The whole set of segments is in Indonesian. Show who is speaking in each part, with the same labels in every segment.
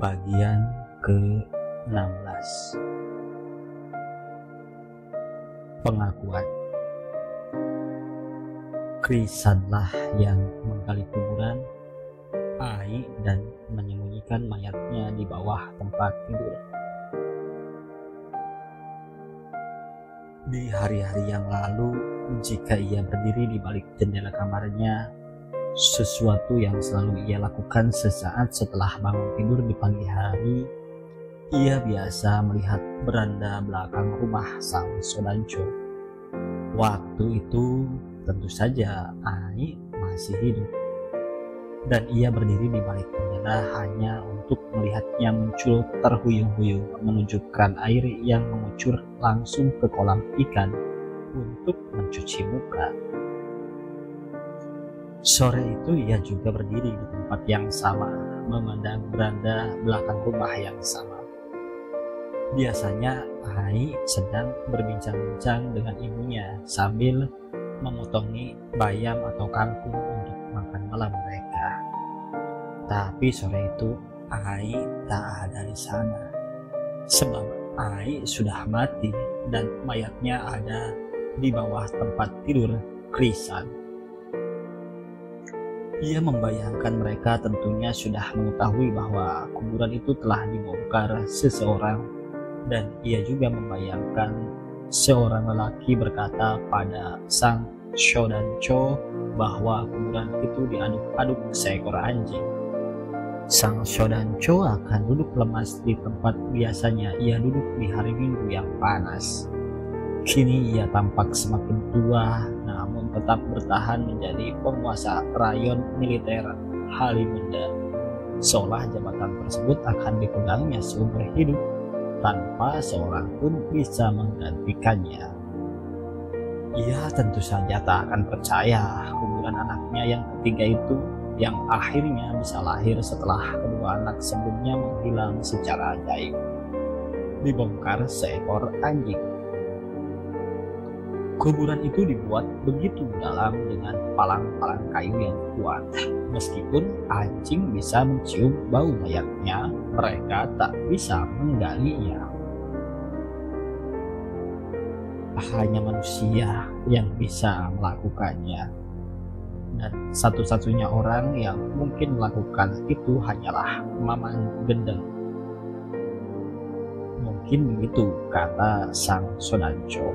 Speaker 1: Bagian ke-16. Pengakuan. Krisanlah yang menggali kuburan Ai dan menyembunyikan mayatnya di bawah tempat tidur. Di hari-hari yang lalu, jika ia berdiri di balik jendela kamarnya, sesuatu yang selalu ia lakukan sesaat setelah bangun tidur di pagi hari, ia biasa melihat beranda belakang rumah sang Sodanco. Waktu itu tentu saja Ai masih hidup, dan ia berdiri di balik jendela hanya untuk melihatnya muncul terhuyung-huyung menuju keran air yang mengucur langsung ke kolam ikan untuk mencuci muka. Sore itu ia juga berdiri di tempat yang sama, memandang beranda belakang rumah yang sama. Biasanya Ai sedang berbincang-bincang dengan ibunya sambil memotongi bayam atau kangkung untuk makan malam mereka. Tapi sore itu Ai tak ada di sana, sebab Ai sudah mati dan mayatnya ada di bawah tempat tidur Krisan. Ia membayangkan mereka tentunya sudah mengetahui bahwa kuburan itu telah dibongkar seseorang, dan ia juga membayangkan seorang lelaki berkata pada sang Sodanco bahwa kuburan itu diaduk-aduk seekor anjing. Sang Sodanco akan duduk lemas di tempat biasanya ia duduk di hari Minggu yang panas. Kini ia tampak semakin tua, namun tetap bertahan menjadi penguasa rayon militer Halimunda, seolah jabatan tersebut akan dipegangnya seumur hidup tanpa seorang pun bisa menggantikannya. Ia tentu saja tak akan percaya kuburan anaknya yang ketiga itu, yang akhirnya bisa lahir setelah kedua anak sebelumnya menghilang secara ajaib, dibongkar seekor anjing. Kuburan itu dibuat begitu dalam dengan palang-palang kayu yang kuat. Meskipun anjing bisa mencium bau mayatnya, mereka tak bisa menggalinya. Hanya manusia yang bisa melakukannya. Dan satu-satunya orang yang mungkin melakukan itu hanyalah Mamang Gendeng. Mungkin begitu kata sang Sodanco.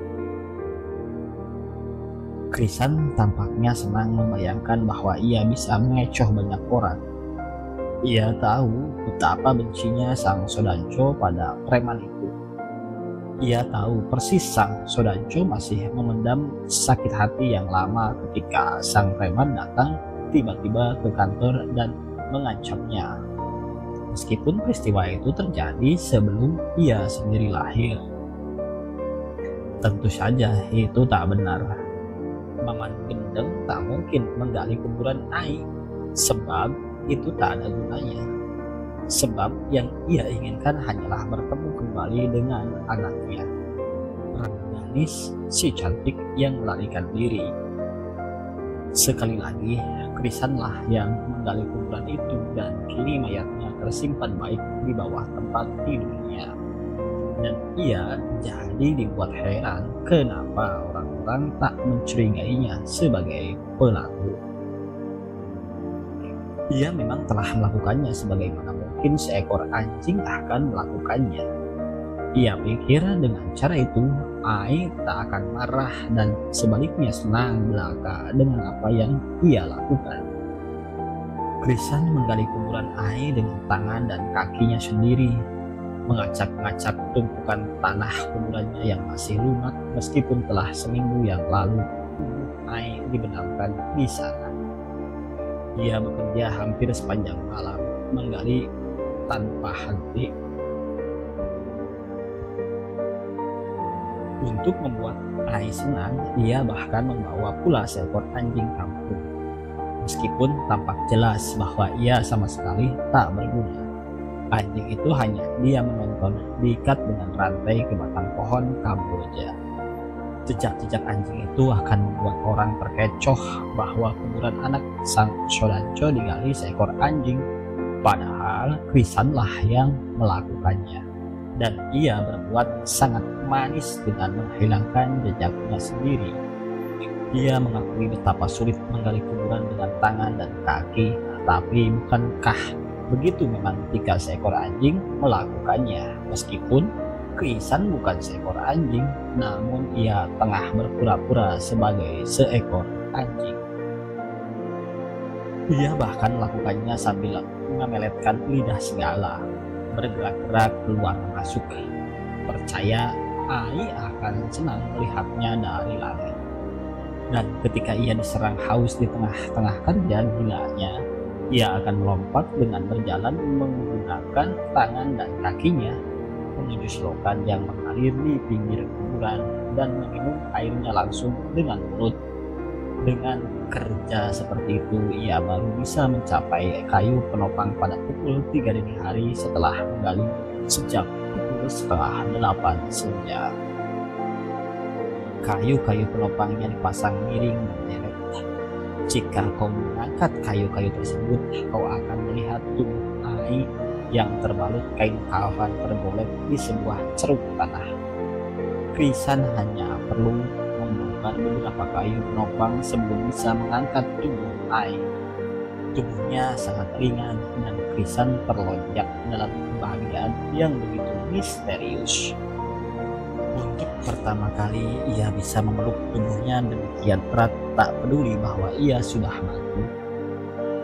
Speaker 1: Krisan tampaknya senang membayangkan bahwa ia bisa mengecoh banyak orang. Ia tahu betapa bencinya sang Sodanco pada preman itu. Ia tahu persis sang Sodanco masih memendam sakit hati yang lama ketika sang preman datang tiba-tiba ke kantor dan mengancamnya. Meskipun peristiwa itu terjadi sebelum ia sendiri lahir. Tentu saja itu tak benar. Mamang Gendeng tak mungkin menggali kuburan Ai, sebab itu tak ada gunanya. Sebab yang ia inginkan hanyalah bertemu kembali dengan anaknya, Rengganis, si cantik yang melarikan diri. Sekali lagi, Krisanlah yang menggali kuburan itu, dan kini mayatnya tersimpan baik di bawah tempat tidurnya. Dan ia jadi dibuat heran kenapa orang-orang tak mencurigainya sebagai pelaku. Ia memang telah melakukannya sebagaimana mungkin seekor anjing akan melakukannya. Ia pikir dengan cara itu Ai tak akan marah dan sebaliknya senang belaka dengan apa yang ia lakukan. Krisan menggali kuburan Ai dengan tangan dan kakinya sendiri, mengacak-ngacak tumpukan tanah kuburannya yang masih lunak meskipun telah seminggu yang lalu Ai dibenamkan di sana. Ia bekerja hampir sepanjang malam, menggali tanpa henti. Untuk membuat Ai senang, ia bahkan membawa pula seekor anjing kampung. Meskipun tampak jelas bahwa ia sama sekali tak berguna. Anjing itu hanya dia menonton, diikat dengan rantai ke batang pohon Kamboja. Jejak-jejak anjing itu akan membuat orang terkecoh bahwa kuburan anak sang Sodanco digali seekor anjing Padahal Krisanlah yang melakukannya, dan ia berbuat sangat manis dengan menghilangkan jejaknya sendiri. Ia mengakui betapa sulit menggali kuburan dengan tangan dan kaki, tapi bukankah begitu memang jika seekor anjing melakukannya? Meskipun Krisan bukan seekor anjing, namun ia tengah berpura-pura sebagai seekor anjing. Ia bahkan melakukannya sambil memeletkan lidah segala, bergerak-gerak keluar masuk. Percaya Ai akan senang melihatnya dari langit. Dan ketika ia diserang haus di tengah-tengah kerja gilanya, ia akan melompat dengan berjalan menggunakan tangan dan kakinya menuju selokan yang mengalir di pinggir kuburan dan meminum airnya langsung dengan mulut. Dengan kerja seperti itu, ia baru bisa mencapai kayu penopang pada pukul 3 dini hari setelah menggali sejak pukul setengah 8 senja. Kayu-kayu penopangnya dipasang miring berderet. Jika kau mengangkat kayu-kayu tersebut, kau akan melihat tubuh Ai yang terbalut kain kafan tergolek di sebuah ceruk tanah. Krisan hanya perlu membongkar beberapa kayu penopang sebelum bisa mengangkat tubuh Ai. Tubuhnya sangat ringan dan Krisan terlonjak dalam kebahagiaan yang begitu misterius. Untuk pertama kali ia bisa memeluk tubuhnya demikian erat, tak peduli bahwa ia sudah mati.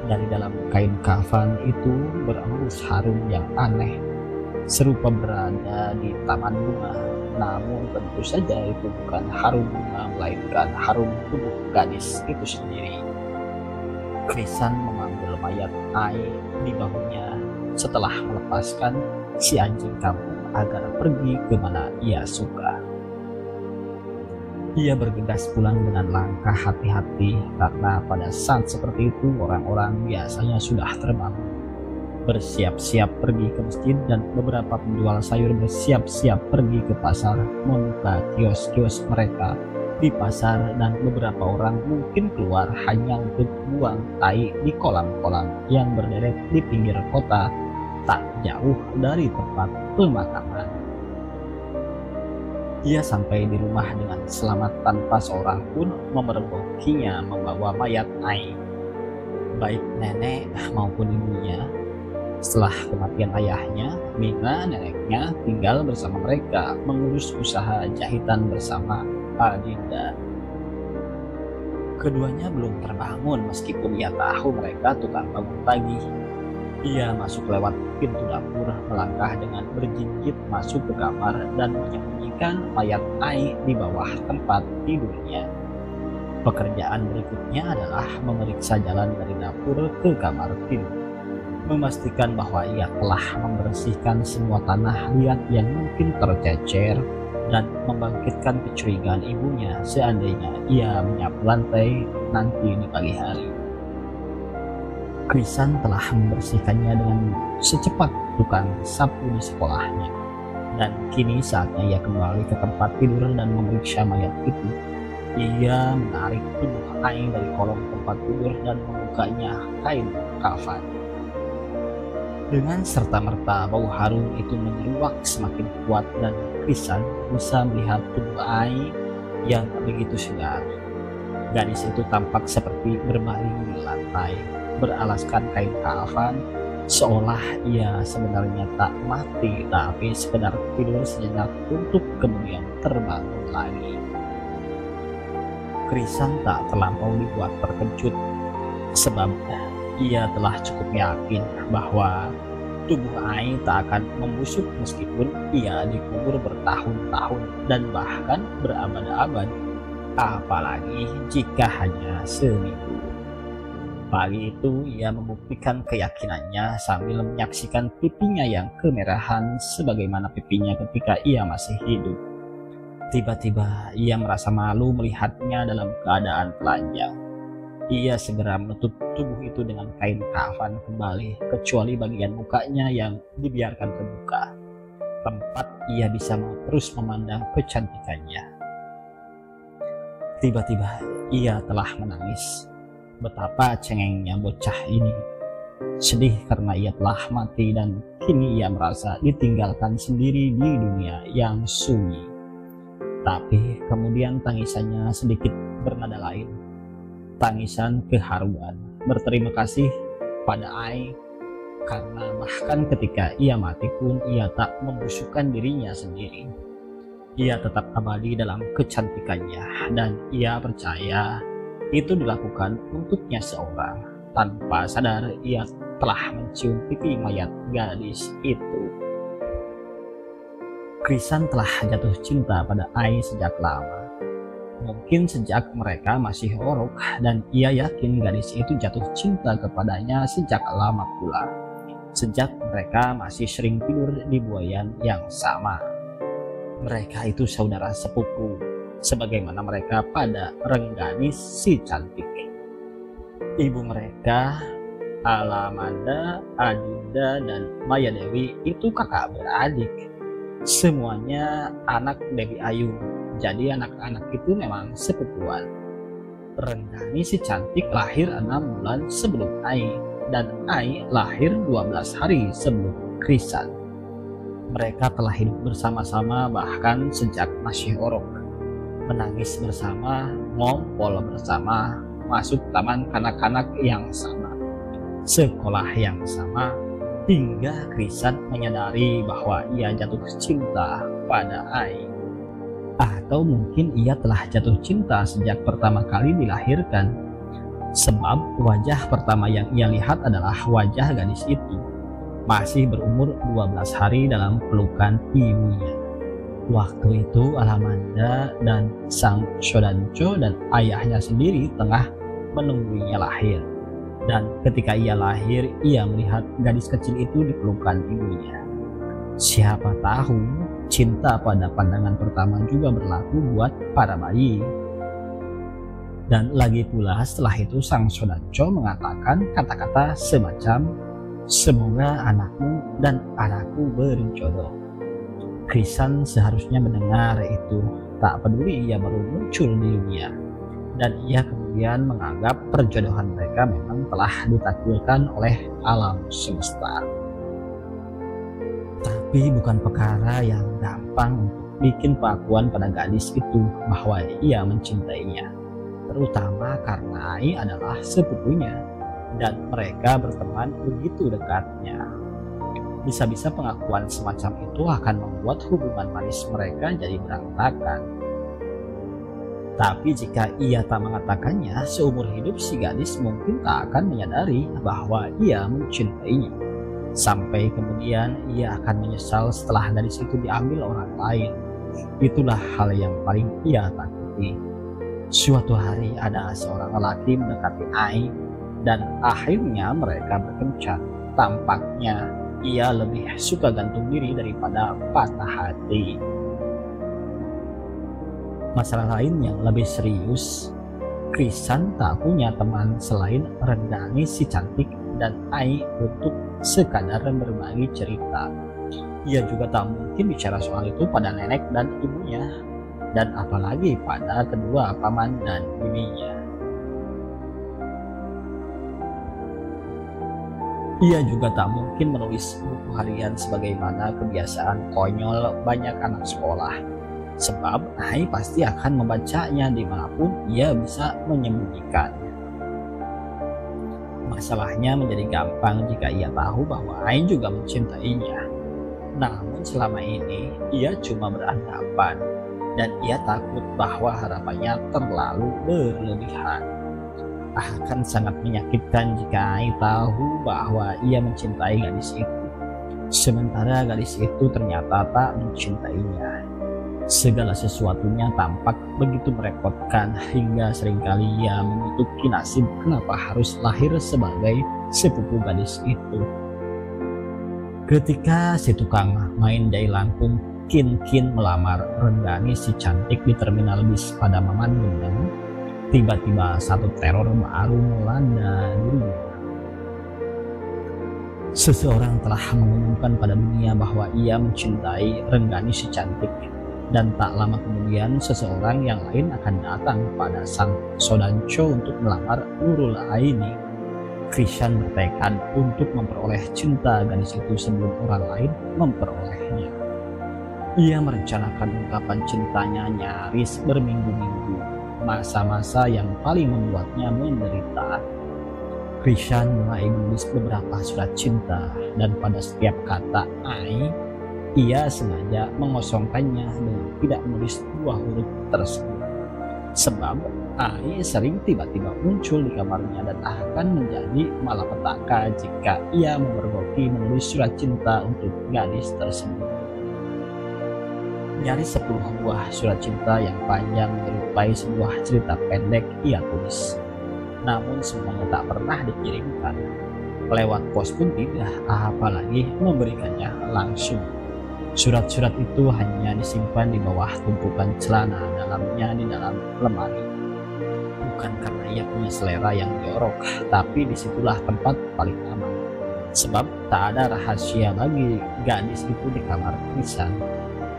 Speaker 1: Dari dalam kain kafan itu berembus harum yang aneh, serupa berada di taman bunga. Namun tentu saja itu bukan harum bunga, melainkan harum tubuh gadis itu sendiri. Krisan memanggil mayat Ai di bahunya setelah melepaskan si anjing kampung agar pergi kemana ia suka. Ia bergegas pulang dengan langkah hati-hati karena pada saat seperti itu orang-orang biasanya sudah terbangun, bersiap-siap pergi ke masjid, dan beberapa penjual sayur bersiap-siap pergi ke pasar membuka kios-kios mereka di pasar, dan beberapa orang mungkin keluar hanya untuk buang tai di kolam-kolam yang berderet di pinggir kota tak jauh dari tempat pemakaman. Ia sampai di rumah dengan selamat tanpa seorang pun memergokinya membawa mayat Ai, baik nenek maupun ibunya. Setelah kematian ayahnya, Mina neneknya tinggal bersama mereka mengurus usaha jahitan bersama Adinda. Keduanya belum terbangun meskipun ia tahu mereka tukang bangun pagi. Ia masuk lewat pintu dapur, melangkah dengan berjinjit masuk ke kamar dan menyembunyikan mayat Ai di bawah tempat tidurnya. Pekerjaan berikutnya adalah memeriksa jalan dari dapur ke kamar tidur, memastikan bahwa ia telah membersihkan semua tanah liat yang mungkin tercecer, dan membangkitkan kecurigaan ibunya seandainya ia menyapu lantai nanti di pagi hari. Krisan telah membersihkannya dengan secepat tukang sapu di sekolahnya, dan kini saatnya ia kembali ke tempat tidur dan memeriksa mayat itu. Ia menarik tubuh Ai dari kolong tempat tidur dan membukanya kain kafan. Dengan serta-merta bau harum itu menyeruak semakin kuat, dan Krisan bisa melihat tubuh Ai yang begitu segar. Gadis itu tampak seperti berbaring di lantai, beralaskan kain kafan, seolah ia sebenarnya tak mati tapi sekedar tidur sejenak untuk kemudian terbangun lagi. Krisan tak terlampau dibuat terkejut, sebab ia telah cukup yakin bahwa tubuh Ai tak akan membusuk meskipun ia dikubur bertahun-tahun dan bahkan berabad-abad, apalagi jika hanya seminggu. Pagi itu ia membuktikan keyakinannya sambil menyaksikan pipinya yang kemerahan sebagaimana pipinya ketika ia masih hidup. Tiba-tiba ia merasa malu melihatnya dalam keadaan telanjang. Ia segera menutup tubuh itu dengan kain kafan kembali, kecuali bagian mukanya yang dibiarkan terbuka, tempat ia bisa terus memandang kecantikannya. Tiba-tiba ia telah menangis. Betapa cengengnya bocah ini. sedih karena ia telah mati dan kini ia merasa ditinggalkan sendiri di dunia yang sunyi. Tapi kemudian tangisannya sedikit bernada lain, tangisan keharuan berterima kasih pada Ai, karena bahkan ketika ia mati pun ia tak membusukkan dirinya sendiri. Ia tetap abadi dalam kecantikannya dan ia percaya itu dilakukan untuknya seorang. Tanpa sadar ia telah mencium pipi mayat gadis itu. Krisan telah jatuh cinta pada Ai sejak lama. Mungkin sejak mereka masih orok, dan ia yakin gadis itu jatuh cinta kepadanya sejak lama pula. Sejak mereka masih sering tidur di buayan yang sama. Mereka itu saudara sepupu, sebagaimana mereka pada Rengganis si cantik. Ibu mereka, Alamanda, Adinda, dan Maya Dewi itu kakak beradik. Semuanya anak Dewi Ayu, jadi anak-anak itu memang sepupuan. Renggani si cantik lahir 6 bulan sebelum Ai, dan Ai lahir 12 hari sebelum Krisan. Mereka telah hidup bersama-sama bahkan sejak masih orok, menangis bersama, ngompol bersama, masuk taman kanak-kanak yang sama, sekolah yang sama, hingga Krisan menyadari bahwa ia jatuh cinta pada Ai. Atau mungkin ia telah jatuh cinta sejak pertama kali dilahirkan, sebab wajah pertama yang ia lihat adalah wajah gadis itu, masih berumur 12 hari dalam pelukan ibunya. Waktu itu Alamanda dan sang Shodancho dan ayahnya sendiri tengah menunggunya lahir. Dan ketika ia lahir, ia melihat gadis kecil itu di pelukan ibunya. Siapa tahu cinta pada pandangan pertama juga berlaku buat para bayi. Dan lagi pula setelah itu sang Shodancho mengatakan kata-kata semacam, "Semoga anakmu dan anakku berjodoh." Krisan seharusnya mendengar itu, tak peduli ia baru muncul di dunia. Dan ia kemudian menganggap perjodohan mereka memang telah ditakdirkan oleh alam semesta. Tapi bukan perkara yang gampang untuk bikin pengakuan pada gadis itu bahwa ia mencintainya, terutama karena Ai adalah sepupunya dan mereka berteman begitu dekatnya. Bisa-bisa pengakuan semacam itu akan membuat hubungan manis mereka jadi berantakan. Tapi jika ia tak mengatakannya, seumur hidup si gadis mungkin tak akan menyadari bahwa ia mencintainya. Sampai kemudian ia akan menyesal setelah gadis itu diambil orang lain. Itulah hal yang paling ia takuti. Suatu hari ada seorang lelaki mendekati Ai, dan akhirnya mereka berkencan. Tampaknya ia lebih suka gantung diri daripada patah hati. Masalah lain yang lebih serius, Krisan tak punya teman selain Renggani si cantik dan Ai untuk sekadar berbagi cerita. Ia juga tak mungkin bicara soal itu pada nenek dan ibunya, dan apalagi pada kedua paman dan bibinya. Ia juga tak mungkin menulis buku harian sebagaimana kebiasaan konyol banyak anak sekolah. Sebab Ai pasti akan membacanya dimanapun ia bisa menyembunyikannya. Masalahnya menjadi gampang jika ia tahu bahwa Ai juga mencintainya. Namun selama ini ia cuma beranggapan, dan ia takut bahwa harapannya terlalu berlebihan. Akan sangat menyakitkan jika Ai tahu bahwa ia mencintai gadis itu, sementara gadis itu ternyata tak mencintainya. Segala sesuatunya tampak begitu merepotkan hingga seringkali ia mengutuki nasib kenapa harus lahir sebagai sepupu gadis itu. Ketika si tukang main jai langkung Kin melamar Renggani si cantik di terminal bis pada Mamandungan, tiba-tiba satu teror baru melanda dirinya. Seseorang telah mengumumkan pada dunia bahwa ia mencintai Renggani si cantik. Dan tak lama kemudian seseorang yang lain akan datang pada sang Shodancho untuk melamar Nurul Aini. Krishan bertekad untuk memperoleh cinta gadis itu sebelum orang lain memperolehnya. Ia merencanakan ungkapan cintanya nyaris berminggu-minggu, masa-masa yang paling membuatnya menderita. Krishan mulai menulis beberapa surat cinta, dan pada setiap kata "ai", ia sengaja mengosongkannya dengan tidak menulis dua huruf tersebut. Sebab "ai" sering tiba-tiba muncul di kamarnya dan akan menjadi malapetaka jika ia memergoki menulis surat cinta untuk gadis tersebut. Nyaris 10 buah surat cinta yang panjang menyerupai sebuah cerita pendek ia tulis. Namun semuanya tak pernah dikirimkan. Lewat pos pun tidak, apalagi memberikannya langsung. Surat-surat itu hanya disimpan di bawah tumpukan celana dalamnya di dalam lemari. Bukan karena ia punya selera yang jorok, tapi disitulah tempat paling aman. Sebab tak ada rahasia bagi gadis itu di kamar Krishan.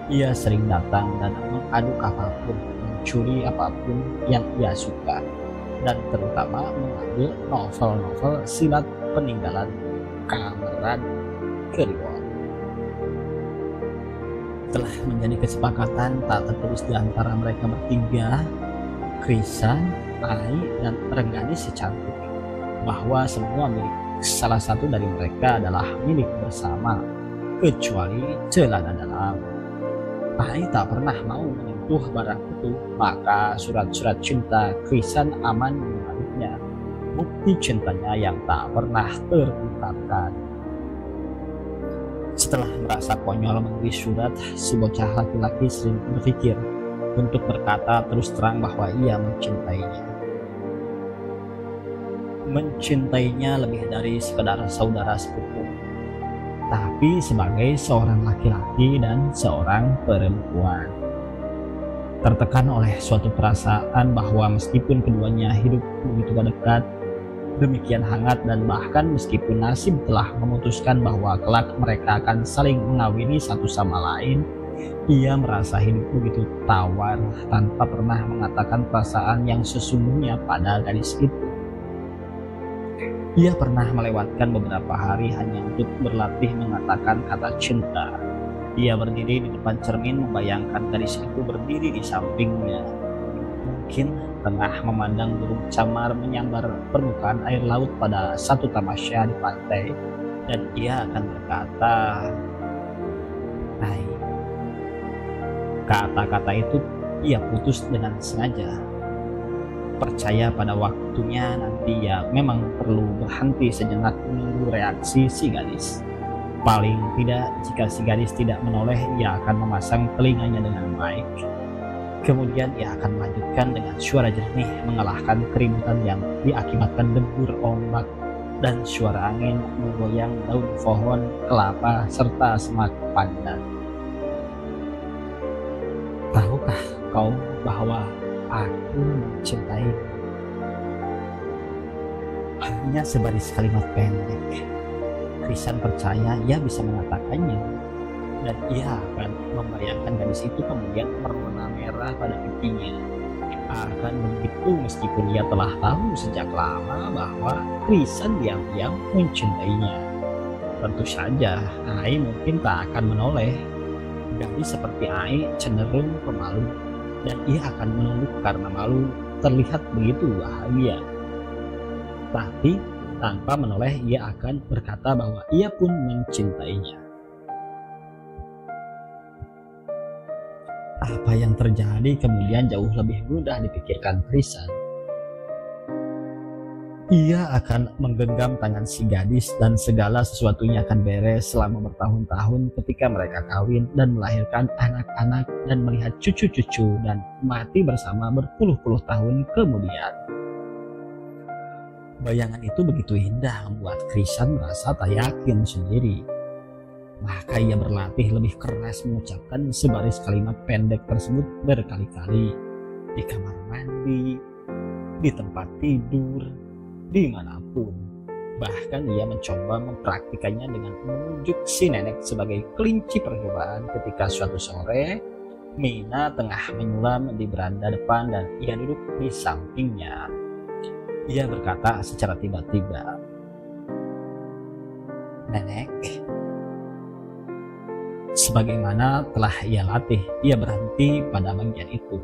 Speaker 1: Ia sering datang dan mengaduk apapun, mencuri apapun yang ia suka, dan terutama mengambil novel-novel silat peninggalan Kamran Kliwon. Telah menjadi kesepakatan tak tertulis di antara mereka bertiga, Krishan, Ai, dan Rengganis si cantik, bahwa semua milik salah satu dari mereka adalah milik bersama, kecuali celana dalam. Ai tak pernah mau menyentuh barang itu, maka surat-surat cinta Krishan aman mengalirnya, bukti cintanya yang tak pernah terungkapkan. Setelah merasa konyol menulis surat, si bocah laki-laki sering berpikir untuk berkata terus terang bahwa ia mencintainya. Mencintainya lebih dari sekedar saudara sepupu, tapi sebagai seorang laki-laki dan seorang perempuan. Tertekan oleh suatu perasaan bahwa meskipun keduanya hidup begitu dekat, demikian hangat, dan bahkan meskipun nasib telah memutuskan bahwa kelak mereka akan saling mengawini satu sama lain, ia merasa hidup begitu tawar tanpa pernah mengatakan perasaan yang sesungguhnya pada gadis itu. Ia pernah melewatkan beberapa hari hanya untuk berlatih mengatakan kata cinta. Ia berdiri di depan cermin membayangkan gadis itu berdiri di sampingnya. Mungkin tengah memandang burung camar menyambar permukaan air laut pada satu tamasya di pantai, dan ia akan berkata, "Hai." Kata-kata itu ia putus dengan sengaja. Percaya pada waktunya nanti ia memang perlu berhenti sejenak menunggu reaksi si gadis. Paling tidak, jika si gadis tidak menoleh, ia akan memasang telinganya dengan mic. Kemudian ia akan melanjutkan dengan suara jernih mengalahkan keributan yang diakibatkan debur ombak dan suara angin menggoyang daun pohon, kelapa, serta semak pandan. Tahukah kau bahwa aku mencintai? Hanya sebaris kalimat pendek, Krishan percaya ia bisa mengatakannya, dan ia akan membayangkan gadis itu kemudian merona merah pada pipinya. Akan begitu meskipun ia telah tahu sejak lama bahwa Krishan diam-diam mencintainya. Tentu saja Ai mungkin tak akan menoleh. Gadis seperti Ai cenderung pemalu, dan ia akan menunduk karena malu terlihat begitu bahagia. Tapi tanpa menoleh ia akan berkata bahwa ia pun mencintainya. Apa yang terjadi kemudian jauh lebih mudah dipikirkan Krishan. Ia akan menggenggam tangan si gadis dan segala sesuatunya akan beres selama bertahun-tahun ketika mereka kawin dan melahirkan anak-anak dan melihat cucu-cucu dan mati bersama berpuluh-puluh tahun kemudian. Bayangan itu begitu indah membuat Krishan merasa tak yakin sendiri. Maka ia berlatih lebih keras mengucapkan sebaris kalimat pendek tersebut berkali-kali, di kamar mandi, di tempat tidur, dimanapun. Bahkan ia mencoba mempraktikannya dengan menunjuk si nenek sebagai kelinci percobaan ketika suatu sore Mina tengah menyulam di beranda depan dan ia duduk di sampingnya. Ia berkata secara tiba-tiba, Nenek, sebagaimana telah ia latih, ia berhenti pada bagian itu.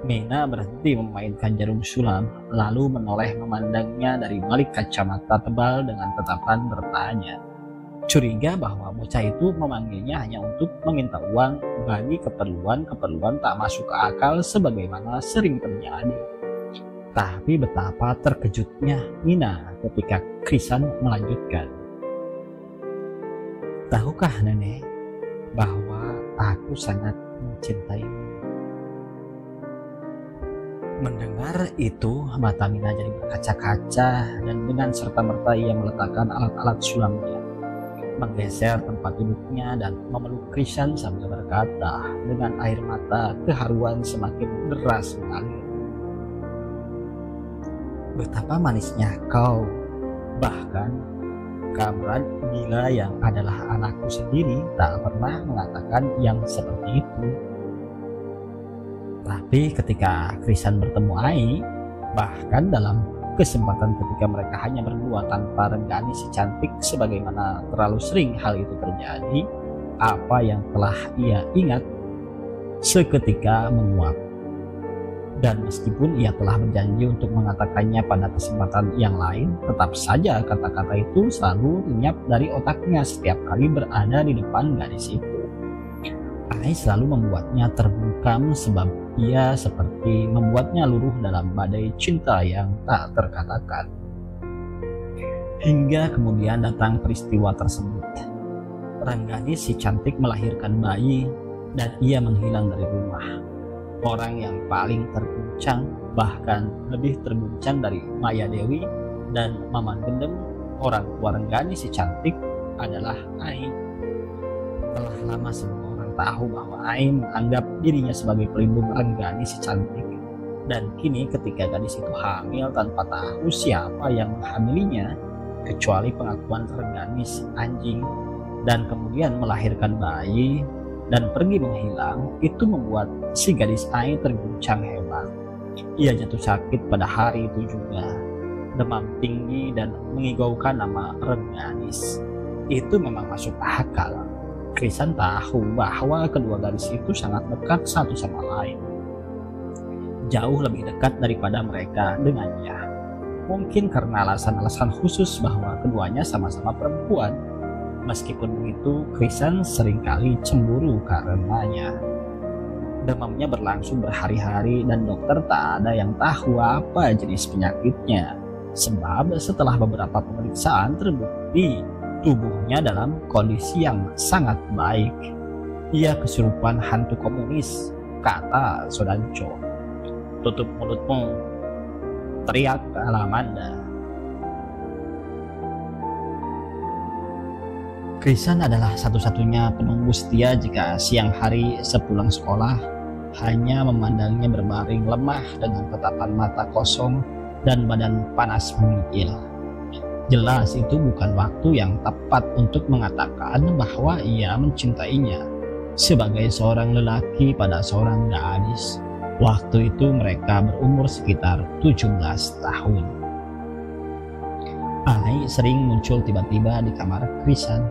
Speaker 1: Mina berhenti memainkan jarum sulam, lalu menoleh memandangnya dari balik kacamata tebal dengan tatapan bertanya. Curiga bahwa bocah itu memanggilnya hanya untuk meminta uang bagi keperluan-keperluan tak masuk ke akal sebagaimana sering terjadi. Tapi betapa terkejutnya Mina ketika Krisan melanjutkan. Tahukah nenek bahwa aku sangat mencintaimu? Mendengar itu, mata Mina jadi berkaca-kaca dan dengan serta-merta ia meletakkan alat-alat sulamnya, menggeser tempat duduknya dan memeluk Krisan sambil berkata dengan air mata keharuan semakin deras mengalir. Betapa manisnya kau, bahkan Kamran Bila yang adalah anakku sendiri tak pernah mengatakan yang seperti itu. Tapi ketika Krisan bertemu Ai, bahkan dalam kesempatan ketika mereka hanya berdua tanpa Renggani si cantik sebagaimana terlalu sering hal itu terjadi, apa yang telah ia ingat seketika menguap. Dan meskipun ia telah berjanji untuk mengatakannya pada kesempatan yang lain, tetap saja kata-kata itu selalu lenyap dari otaknya setiap kali berada di depan gadis itu. Ai selalu membuatnya terbungkam sebab ia seperti membuatnya luruh dalam badai cinta yang tak terkatakan. Hingga kemudian datang peristiwa tersebut. Renggani si cantik melahirkan bayi dan ia menghilang dari rumah. Orang yang paling terguncang, bahkan lebih terguncang dari Maya Dewi dan Maman Gendeng, orang tua Renggani si cantik, adalah Ai. Telah lama semua orang tahu bahwa Ai menganggap dirinya sebagai pelindung Renggani si cantik. Dan kini ketika gadis itu hamil tanpa tahu siapa yang menghamilinya, kecuali pengakuan Renggani si anjing, dan kemudian melahirkan bayi dan pergi menghilang, itu membuat si gadis Ai terguncang hebat. Ia jatuh sakit pada hari itu juga, demam tinggi dan mengigaukan nama Rengganis. Itu memang masuk akal. Krisan tahu bahwa kedua gadis itu sangat dekat satu sama lain, jauh lebih dekat daripada mereka dengannya. Mungkin karena alasan-alasan khusus bahwa keduanya sama-sama perempuan. Meskipun begitu, Krisan seringkali cemburu karenanya. Demamnya berlangsung berhari-hari dan dokter tak ada yang tahu apa jenis penyakitnya. Sebab setelah beberapa pemeriksaan terbukti tubuhnya dalam kondisi yang sangat baik. Ia kesurupan hantu komunis, kata Sodanco. Tutup mulutmu, teriak Alamanda. Krisan adalah satu-satunya penunggu setia jika siang hari sepulang sekolah hanya memandangnya berbaring lemah dengan tatapan mata kosong dan badan panas menggigil. Jelas itu bukan waktu yang tepat untuk mengatakan bahwa ia mencintainya sebagai seorang lelaki pada seorang gadis. Waktu itu mereka berumur sekitar 17 tahun. Ai sering muncul tiba-tiba di kamar Krisan.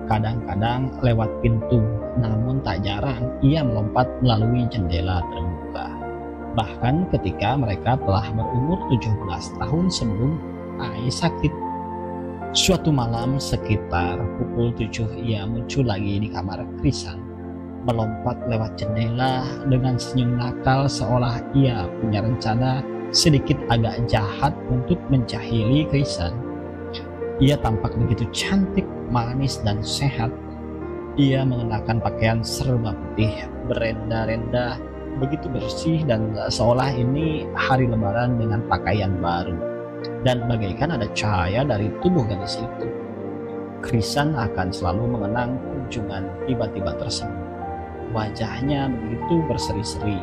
Speaker 1: Kadang-kadang lewat pintu, namun tak jarang ia melompat melalui jendela terbuka. Bahkan ketika mereka telah berumur 17 tahun sebelum Ai sakit. Suatu malam sekitar pukul 7 ia muncul lagi di kamar Krisan, melompat lewat jendela dengan senyum nakal seolah ia punya rencana sedikit agak jahat untuk menjahili Krisan. Ia tampak begitu cantik, manis dan sehat. Ia mengenakan pakaian serba putih, berenda-renda, begitu bersih dan seolah ini hari lebaran dengan pakaian baru. Dan bagaikan ada cahaya dari tubuh gadis itu. Krisan akan selalu mengenang kunjungan tiba-tiba tersebut. Wajahnya begitu berseri-seri,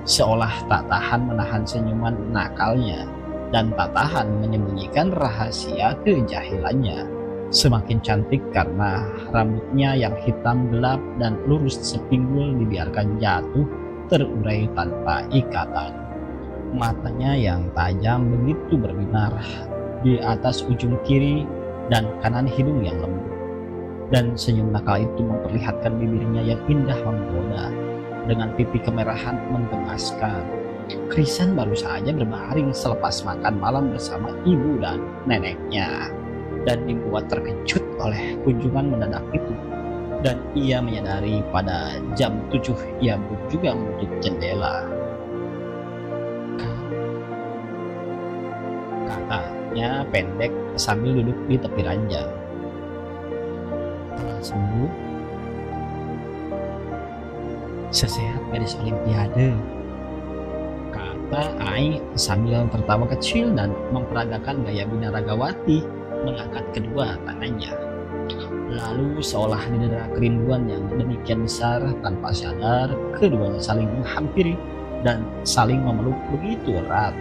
Speaker 1: seolah tak tahan menahan senyuman nakalnya dan tak tahan menyembunyikan rahasia kejahilannya. Semakin cantik karena rambutnya yang hitam gelap dan lurus sepinggul dibiarkan jatuh terurai tanpa ikatan. Matanya yang tajam begitu berbinar. Di atas ujung kiri dan kanan hidung yang lembut. Dan senyum nakal itu memperlihatkan bibirnya yang indah menggoda, dengan pipi kemerahan menggemaskan. Krisan baru saja berbaring selepas makan malam bersama ibu dan neneknya, dan dibuat terkejut oleh kunjungan mendadak itu. Dan ia menyadari pada jam 7 ia pun juga menutup jendela. Katanya pendek sambil duduk di tepi ranjang. Telah sembuh? Sesehat gadis olimpiade, kata Ai sambil tertawa kecil dan memperagakan gaya binaragawati mengangkat kedua tangannya. Lalu seolah didera kerinduan yang demikian besar, tanpa sadar keduanya saling menghampiri dan saling memeluk begitu erat.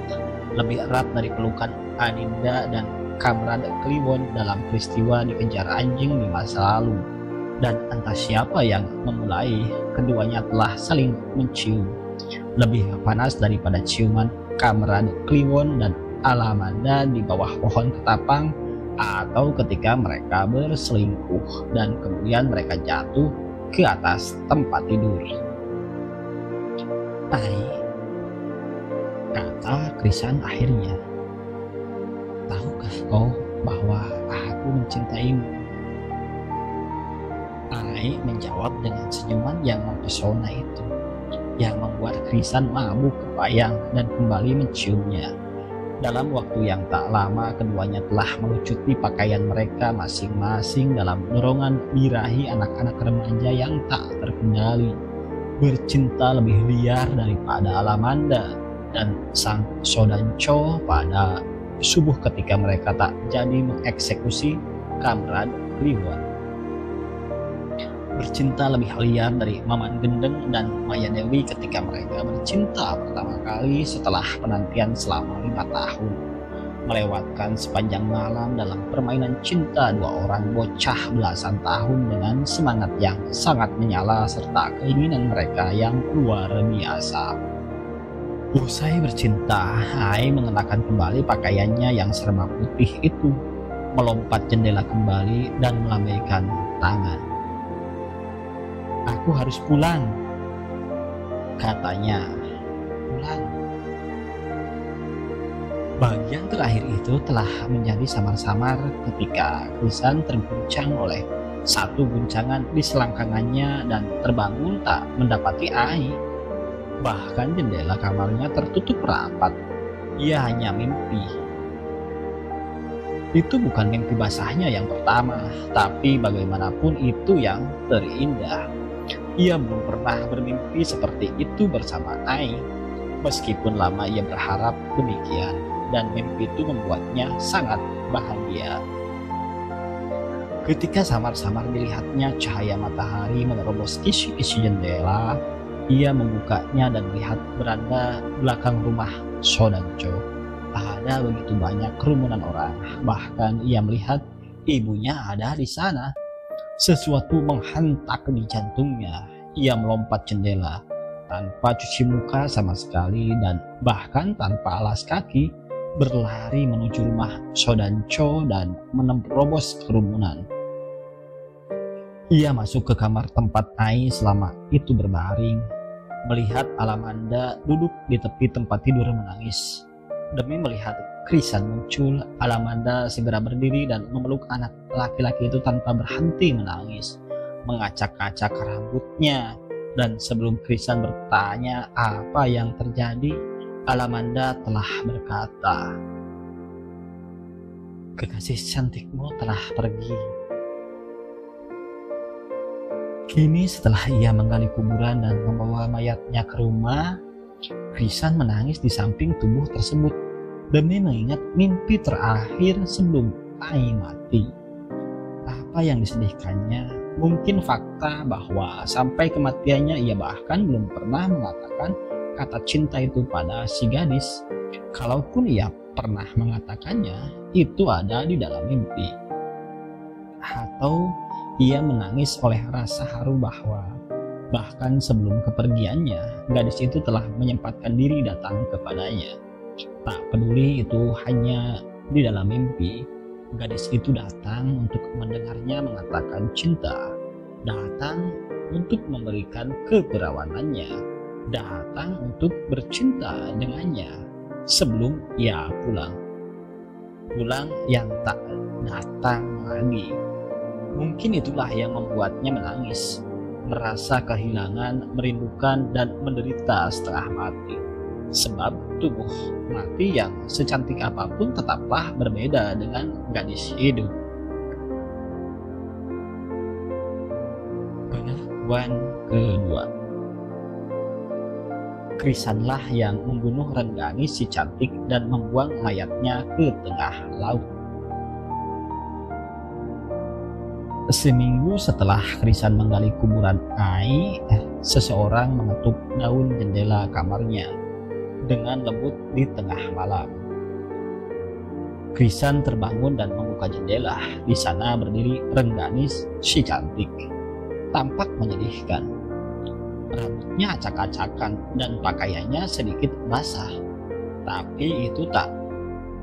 Speaker 1: Lebih erat dari pelukan Adinda dan Kamrad Kliwon dalam peristiwa dikejar anjing di masa lalu. Dan entah siapa yang memulai, keduanya telah saling mencium. Lebih panas daripada ciuman Kamrad Kliwon dan Alamanda di bawah pohon ketapang, atau ketika mereka berselingkuh dan kemudian mereka jatuh ke atas tempat tidur. Ai, kata Krisan akhirnya, tahukah kau bahwa aku mencintaimu? Ai menjawab dengan senyuman yang mempesona itu, yang membuat Krisan mabuk kepayang dan kembali menciumnya. Dalam waktu yang tak lama, keduanya telah melucuti pakaian mereka masing-masing dalam dorongan birahi anak-anak remaja yang tak terkendali, bercinta lebih liar daripada Alamanda dan sang Sodanco pada subuh ketika mereka tak jadi mengeksekusi Kamrad Kliwon. Bercinta lebih liar dari Maman Gendeng dan Maya Dewi ketika mereka bercinta pertama kali setelah penantian selama 5 tahun. Melewatkan sepanjang malam dalam permainan cinta dua orang bocah belasan tahun dengan semangat yang sangat menyala serta keinginan mereka yang luar biasa. Usai bercinta, Ai mengenakan kembali pakaiannya yang serba putih itu, melompat jendela kembali dan melambaikan tangan. Aku harus pulang, katanya. Pulang. Bagian terakhir itu telah menjadi samar-samar ketika Krisan terguncang oleh satu guncangan di selangkangannya dan terbangun tak mendapati Ai. Bahkan jendela kamarnya tertutup rapat. Ia hanya mimpi. Itu bukan mimpi basahnya yang pertama, tapi bagaimanapun itu yang terindah. Ia belum pernah bermimpi seperti itu bersama Ai, meskipun lama ia berharap demikian, dan mimpi itu membuatnya sangat bahagia. Ketika samar-samar dilihatnya cahaya matahari menerobos kisi-kisi jendela, ia membukanya dan melihat beranda belakang rumah Sodanco. Ada begitu banyak kerumunan orang, bahkan ia melihat ibunya ada di sana. Sesuatu menghentak di jantungnya. Ia melompat jendela tanpa cuci muka sama sekali dan bahkan tanpa alas kaki, berlari menuju rumah Sodanco dan menerobos kerumunan. Ia masuk ke kamar tempat Ai selama itu berbaring, melihat Alamanda duduk di tepi tempat tidur menangis. Demi melihat Krisan muncul, Alamanda segera berdiri dan memeluk anak laki-laki itu tanpa berhenti menangis, mengacak-acak rambutnya. Dan sebelum Krisan bertanya apa yang terjadi, Alamanda telah berkata, "Kekasih cantikmu telah pergi." Kini setelah ia menggali kuburan dan membawa mayatnya ke rumah, Krisan menangis di samping tubuh tersebut demi mengingat mimpi terakhir sebelum Ai mati. Apa yang disedihkannya? Mungkin fakta bahwa sampai kematiannya ia bahkan belum pernah mengatakan kata cinta itu pada si gadis. Kalaupun ia pernah mengatakannya, itu ada di dalam mimpi. Atau ia menangis oleh rasa haru bahwa bahkan sebelum kepergiannya, gadis itu telah menyempatkan diri datang kepadanya. Tak peduli itu hanya di dalam mimpi, Gadis itu datang untuk mendengarnya mengatakan cinta, datang untuk memberikan keperawanannya, datang untuk bercinta dengannya sebelum ia pulang. Pulang yang tak datang lagi. Mungkin itulah yang membuatnya menangis, merasa kehilangan, merindukan, dan menderita setengah mati. Sebab tubuh mati yang secantik apapun tetaplah berbeda dengan gadis hidup. Pengakuan kedua. Krisanlah yang membunuh Rengganis si cantik dan membuang mayatnya ke tengah laut. Seminggu setelah Krisan menggali kuburan Ai, seseorang mengetuk daun jendela kamarnya dengan lembut di tengah malam. Krisan terbangun dan membuka jendela. Di sana berdiri Rengganis si cantik. Tampak menyedihkan. Rambutnya acak-acakan dan pakaiannya sedikit basah. Tapi itu tak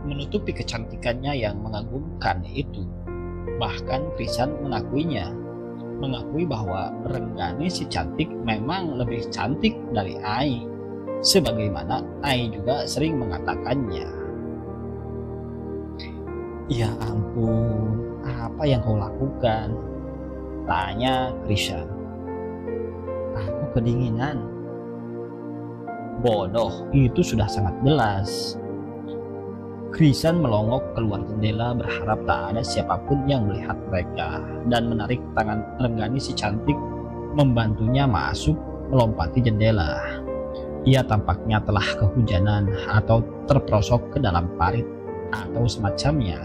Speaker 1: menutupi kecantikannya yang mengagumkan itu. Bahkan Krisan mengakui bahwa Rengganis si cantik memang lebih cantik dari Ai, sebagaimana Ai juga sering mengatakannya. Ya ampun, apa yang kau lakukan? Tanya Krisan. Aku kedinginan. Bodoh, itu sudah sangat jelas. Krisan melongok keluar jendela berharap tak ada siapapun yang melihat mereka dan menarik tangan Rengganis si cantik membantunya masuk melompati jendela. Ia tampaknya telah kehujanan atau terperosok ke dalam parit atau semacamnya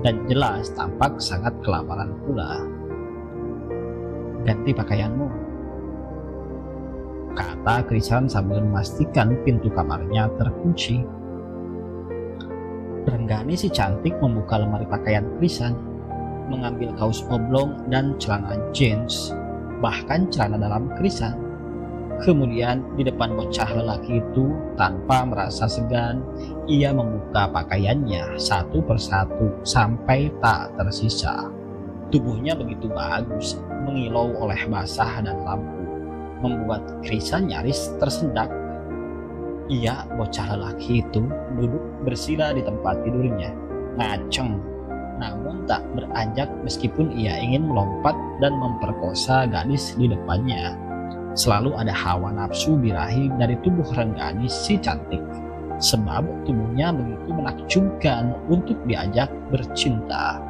Speaker 1: dan jelas tampak sangat kelaparan pula. Ganti pakaianmu, kata Krisan sambil memastikan pintu kamarnya terkunci. Rengganis si cantik membuka lemari pakaian Krisan, mengambil kaos oblong dan celana jeans, bahkan celana dalam Krisan. Kemudian di depan bocah lelaki itu, tanpa merasa segan, ia membuka pakaiannya satu persatu sampai tak tersisa. Tubuhnya begitu bagus, mengilau oleh basah dan lampu, membuat Krisan nyaris tersendak. Ia, bocah lelaki itu, duduk bersila di tempat tidurnya, ngaceng, namun tak beranjak meskipun ia ingin melompat dan memperkosa gadis di depannya. Selalu ada hawa nafsu birahi dari tubuh Rengganis si cantik, sebab tubuhnya begitu menakjubkan untuk diajak bercinta.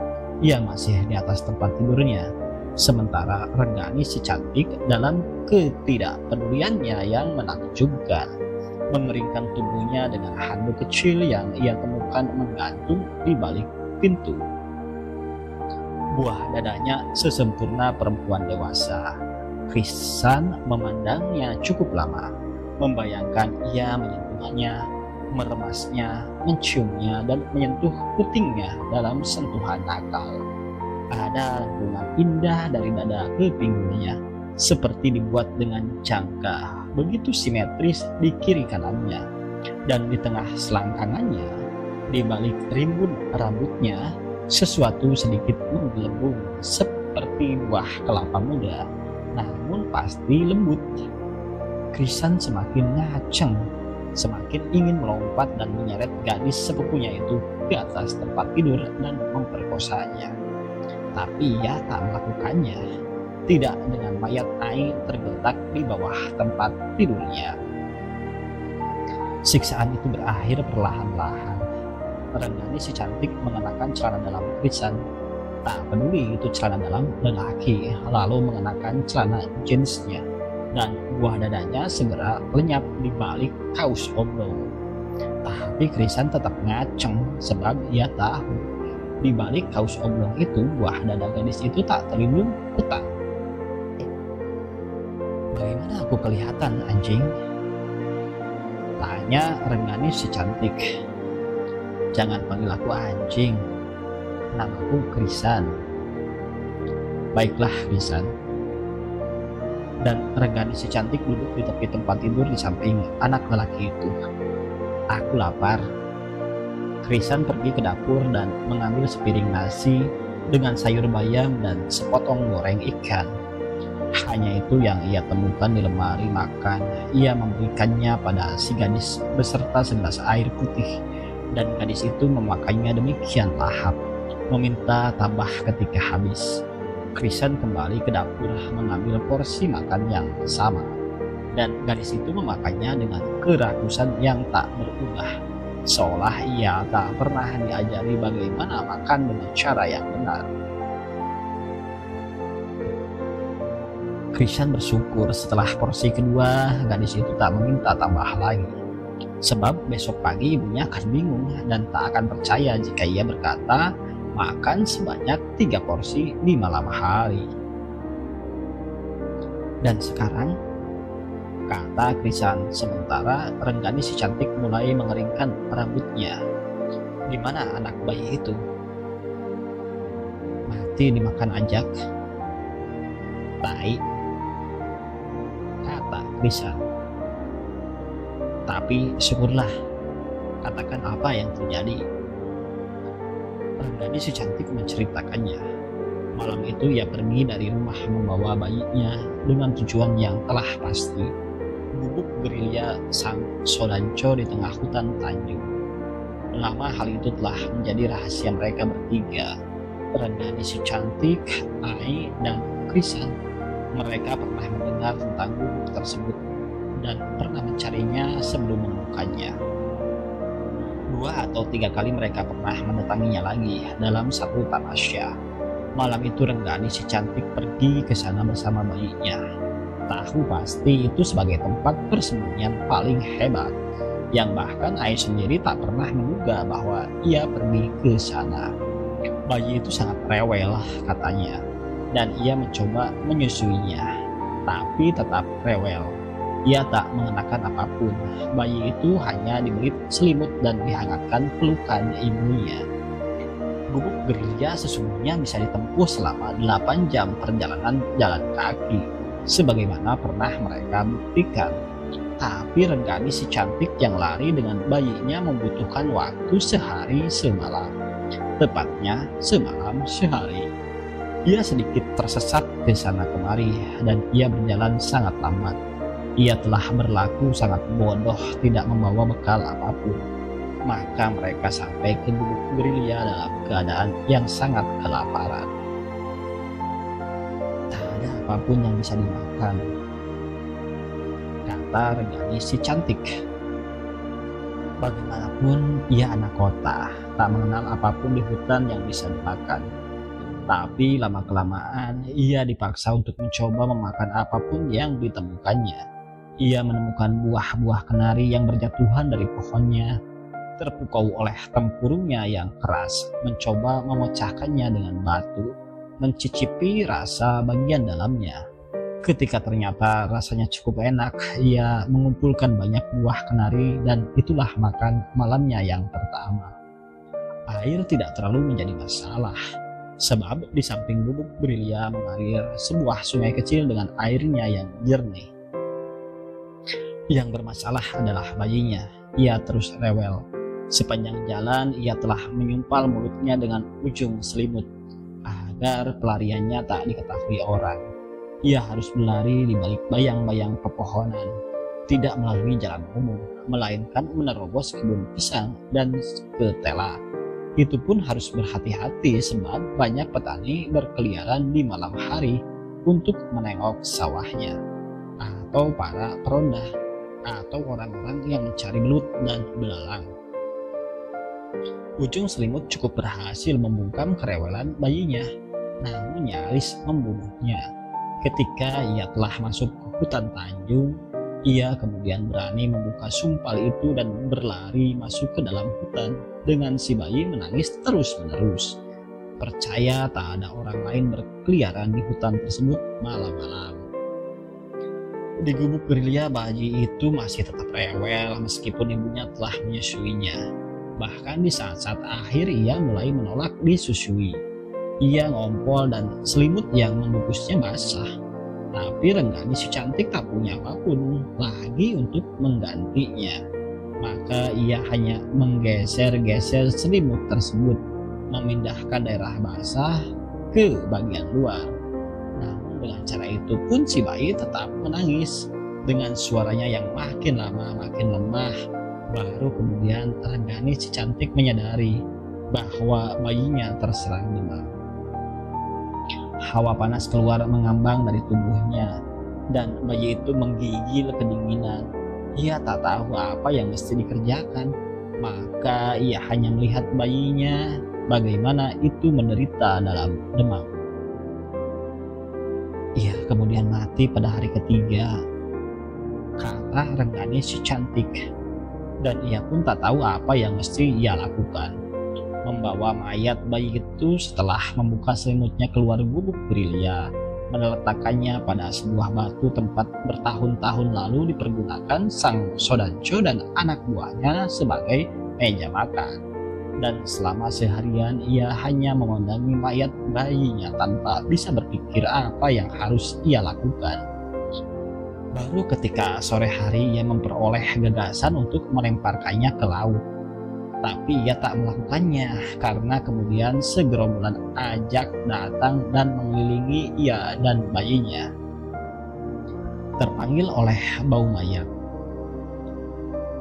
Speaker 1: Ia masih di atas tempat tidurnya, sementara Rengganis si cantik dalam ketidakpeduliannya yang menakjubkan memeringkan tubuhnya dengan handuk kecil yang ia temukan menggantung di balik pintu. Buah dadanya sesempurna perempuan dewasa. Krisan memandangnya cukup lama, membayangkan ia menyentuhnya, meremasnya, menciumnya, dan menyentuh putingnya dalam sentuhan nakal. Ada lantunan indah dari dada ke pinggulnya, seperti dibuat dengan jangka, begitu simetris di kiri kanannya, dan di tengah selangkangannya, di balik rimbun rambutnya, sesuatu sedikit menggelembung seperti buah kelapa muda, namun pasti lembut. Krisan semakin ngaceng, semakin ingin melompat dan menyeret gadis sepupunya itu ke atas tempat tidur dan memperkosanya. Tapi ia tak melakukannya. Tidak dengan mayat Ai tergeletak di bawah tempat tidurnya. Siksaan itu berakhir perlahan-lahan. Rengganis si cantik mengenakan celana dalam Krisan. Tak peduli itu celana dalam lelaki, lalu mengenakan celana jeansnya, dan buah dadanya segera lenyap di balik kaos oblong. Tapi Krisan tetap ngaceng, sebab ia tahu di balik kaos oblong itu buah dada gadis itu tak terlindung ketat. Bagaimana aku kelihatan, anjing? Tanya Rengganis si cantik. Jangan panggil aku anjing. Namaku Krisan. Baiklah, Krisan. Dan Rengganis si cantik duduk di tepi tempat tidur di samping anak lelaki itu. Aku lapar. Krisan pergi ke dapur dan mengambil sepiring nasi dengan sayur bayam dan sepotong goreng ikan. Hanya itu yang ia temukan di lemari makan. Ia memberikannya pada si gadis beserta segelas air putih, dan gadis itu memakannya demikian lahap, meminta tambah ketika habis. Krisan kembali ke dapur mengambil porsi makan yang sama, dan gadis itu memakannya dengan kerakusan yang tak berubah, seolah ia tak pernah diajari bagaimana makan dengan cara yang benar. Krisan bersyukur setelah porsi kedua gadis itu tak meminta tambah lagi, sebab besok pagi ibunya akan bingung dan tak akan percaya jika ia berkata makan sebanyak 3 porsi di malam hari. Dan sekarang, kata Krisan sementara Renggani si cantik mulai mengeringkan rambutnya, di mana anak bayi itu? Mati dimakan ajak. Tai, kata Krisan. Tapi syukurlah, katakan apa yang terjadi. Renggani si cantik menceritakannya. Malam itu ia pergi dari rumah membawa bayinya dengan tujuan yang telah pasti, gubuk gerilya sang Sodanco di tengah hutan Tanjung. Lama hal itu telah menjadi rahasia mereka bertiga, Renggani si cantik, Ai, dan Krisan. Mereka pernah mendengar tentang gubuk tersebut dan pernah mencarinya sebelum menemukannya. 2 atau 3 kali mereka pernah mendatanginya lagi dalam satu tamasya. Malam itu Renggani si cantik pergi ke sana bersama bayinya. Tahu pasti itu sebagai tempat persembunyian paling hebat, yang bahkan Ai sendiri tak pernah menduga bahwa ia pergi ke sana. Bayi itu sangat rewel katanya, dan ia mencoba menyusuinya, tapi tetap rewel. Ia tak mengenakan apapun. Bayi itu hanya diberi selimut dan dihangatkan pelukan ibunya. Gubuk gerilya sesungguhnya bisa ditempuh selama 8 jam perjalanan jalan kaki, sebagaimana pernah mereka buktikan. Tapi Renggani si cantik yang lari dengan bayinya membutuhkan waktu sehari semalam. Tepatnya semalam sehari. Ia sedikit tersesat ke sana kemari dan ia berjalan sangat lambat. Ia telah berlaku sangat bodoh tidak membawa bekal apapun. Maka mereka sampai ke gubuk gerilya dalam keadaan yang sangat kelaparan. Tak ada apapun yang bisa dimakan, kata Renggani si cantik. Bagaimanapun ia anak kota, tak mengenal apapun di hutan yang bisa dimakan. Tapi lama-kelamaan ia dipaksa untuk mencoba memakan apapun yang ditemukannya. Ia menemukan buah-buah kenari yang berjatuhan dari pohonnya, terpukau oleh tempurungnya yang keras, mencoba memecahkannya dengan batu, mencicipi rasa bagian dalamnya. Ketika ternyata rasanya cukup enak, ia mengumpulkan banyak buah kenari dan itulah makan malamnya yang pertama. Air tidak terlalu menjadi masalah, sebab di samping gubuk gerilya mengalir sebuah sungai kecil dengan airnya yang jernih. Yang bermasalah adalah bayinya. Ia terus rewel. Sepanjang jalan ia telah menyumpal mulutnya dengan ujung selimut agar pelariannya tak diketahui orang. Ia harus berlari di balik bayang-bayang pepohonan, tidak melalui jalan umum, melainkan menerobos kebun pisang dan ketela. Itu pun harus berhati-hati sebab banyak petani berkeliaran di malam hari untuk menengok sawahnya, atau para peronda, atau orang-orang yang mencari belut dan belalang. Ujung selimut cukup berhasil membungkam kerewelan bayinya, namun nyaris membunuhnya. Ketika ia telah masuk ke hutan Tanjung, ia kemudian berani membuka sumpal itu dan berlari masuk ke dalam hutan dengan si bayi menangis terus-menerus. Percaya tak ada orang lain berkeliaran di hutan tersebut malam-malam. Di gubuk gerilya bayi itu masih tetap rewel meskipun ibunya telah menyusuinya. Bahkan di saat-saat akhir ia mulai menolak disusui. Ia ngompol dan selimut yang membungkusnya basah. Tapi Renggani si cantik tak punya apapun lagi untuk menggantinya. Maka ia hanya menggeser-geser selimut tersebut, memindahkan daerah basah ke bagian luar. Namun dengan cara itu pun si bayi tetap menangis dengan suaranya yang makin lama makin lemah. Baru kemudian Renggani si cantik menyadari bahwa bayinya terserang demam. Hawa panas keluar mengambang dari tubuhnya dan bayi itu menggigil kedinginan. Ia tak tahu apa yang mesti dikerjakan, maka ia hanya melihat bayinya bagaimana itu menderita dalam demam. Ia kemudian mati pada hari ketiga, kata Renggani si cantik, dan ia pun tak tahu apa yang mesti ia lakukan. Membawa mayat bayi itu setelah membuka selimutnya keluar gubuk Brilia, meletakkannya pada sebuah batu tempat bertahun-tahun lalu dipergunakan sang Sodanco dan anak buahnya sebagai meja makan. Dan selama seharian ia hanya memandangi mayat bayinya tanpa bisa berpikir apa yang harus ia lakukan. Baru ketika sore hari ia memperoleh gagasan untuk melemparkannya ke laut. Tapi ia tak melakukannya karena kemudian segerombolan ajak datang dan mengelilingi ia dan bayinya. Terpanggil oleh bau mayat,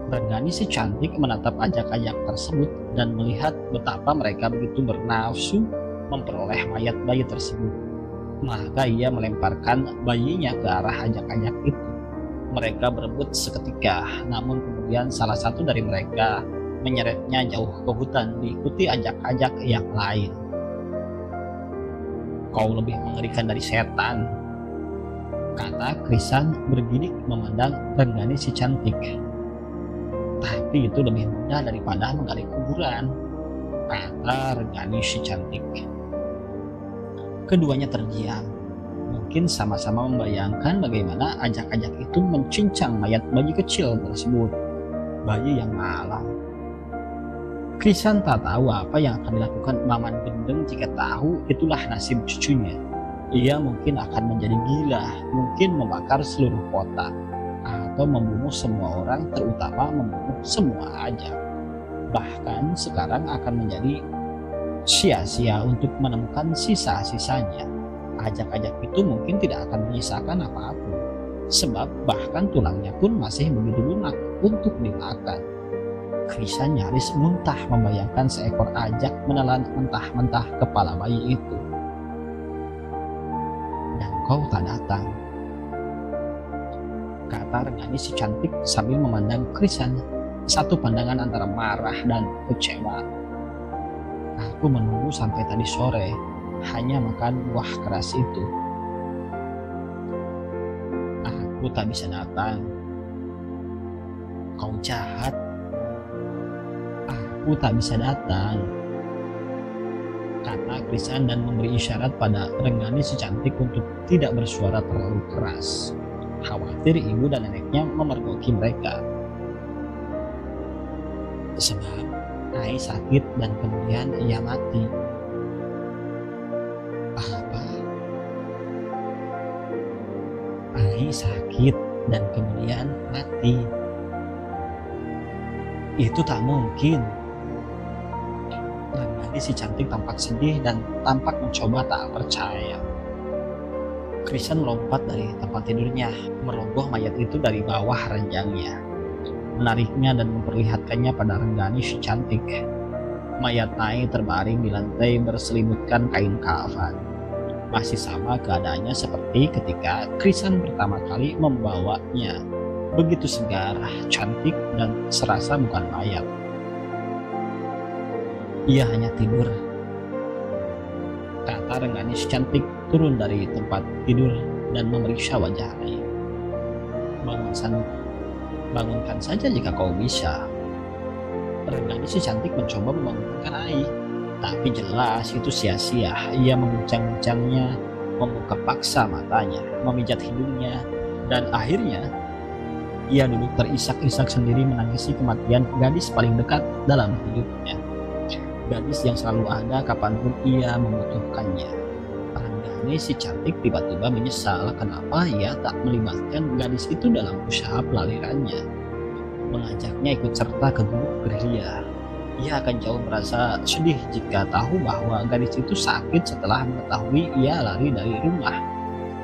Speaker 1: Renggani si cantik menatap ajak-ajak tersebut dan melihat betapa mereka begitu bernafsu memperoleh mayat bayi tersebut. Maka ia melemparkan bayinya ke arah ajak-ajak itu. Mereka berebut seketika, namun kemudian salah satu dari mereka menyeretnya jauh ke hutan diikuti ajak-ajak yang lain. Kau lebih mengerikan dari setan, kata Krisan bergidik memandang Renggani si cantik. Tapi itu lebih mudah daripada menggali kuburan, kata Renggani si cantik. Keduanya terdiam, mungkin sama-sama membayangkan bagaimana ajak-ajak itu mencincang mayat bayi kecil tersebut, bayi yang malang. Krisan tak tahu apa yang akan dilakukan Maman Gendeng jika tahu itulah nasib cucunya. Ia mungkin akan menjadi gila, mungkin membakar seluruh kota, atau membunuh semua orang, terutama membunuh semua ajak. Bahkan sekarang akan menjadi sia-sia untuk menemukan sisa-sisanya. Ajak-ajak itu mungkin tidak akan menyisakan apapun, sebab bahkan tulangnya pun masih begitu lunak untuk dimakan. Krisan nyaris muntah membayangkan seekor ajak menelan mentah-mentah kepala bayi itu. Dan kau tak datang, kata Renggani si cantik sambil memandang Krisan, satu pandangan antara marah dan kecewa. Aku menunggu sampai tadi sore, hanya makan buah keras itu. Aku tak bisa datang. Kau jahat. Aku tak bisa datang, kata Krisan dan memberi isyarat pada Renggani si cantik untuk tidak bersuara terlalu keras. Khawatir ibu dan neneknya memergoki mereka. Sebab Ai sakit dan kemudian ia mati. Apa? Ai sakit dan kemudian mati. Itu tak mungkin. Renggani si cantik tampak sedih dan tampak mencoba tak percaya. Krisan melompat dari tempat tidurnya, merogoh mayat itu dari bawah ranjangnya, menariknya dan memperlihatkannya pada Renggani si cantik. Mayat Ai terbaring di lantai berselimutkan kain kafan. Masih sama keadaannya seperti ketika Krisan pertama kali membawanya. Begitu segar, cantik, dan serasa bukan mayat. Ia hanya tidur, kata Renggani si cantik turun dari tempat tidur dan memeriksa wajah Ai. Bangunkan saja jika kau bisa. Renggani si cantik mencoba membangunkan Ai, tapi jelas itu sia-sia. Ia mengguncang-guncangnya, membuka paksa matanya, memijat hidungnya, dan akhirnya ia duduk terisak-isak sendiri menangisi kematian gadis paling dekat dalam hidupnya. Gadis yang selalu ada kapanpun ia membutuhkannya. Renggani si cantik tiba-tiba menyesal kenapa ia tak melibatkan gadis itu dalam usaha pelarirannya. mengajaknya ikut serta ke grup gerilya. Ia akan jauh merasa sedih jika tahu bahwa gadis itu sakit setelah mengetahui ia lari dari rumah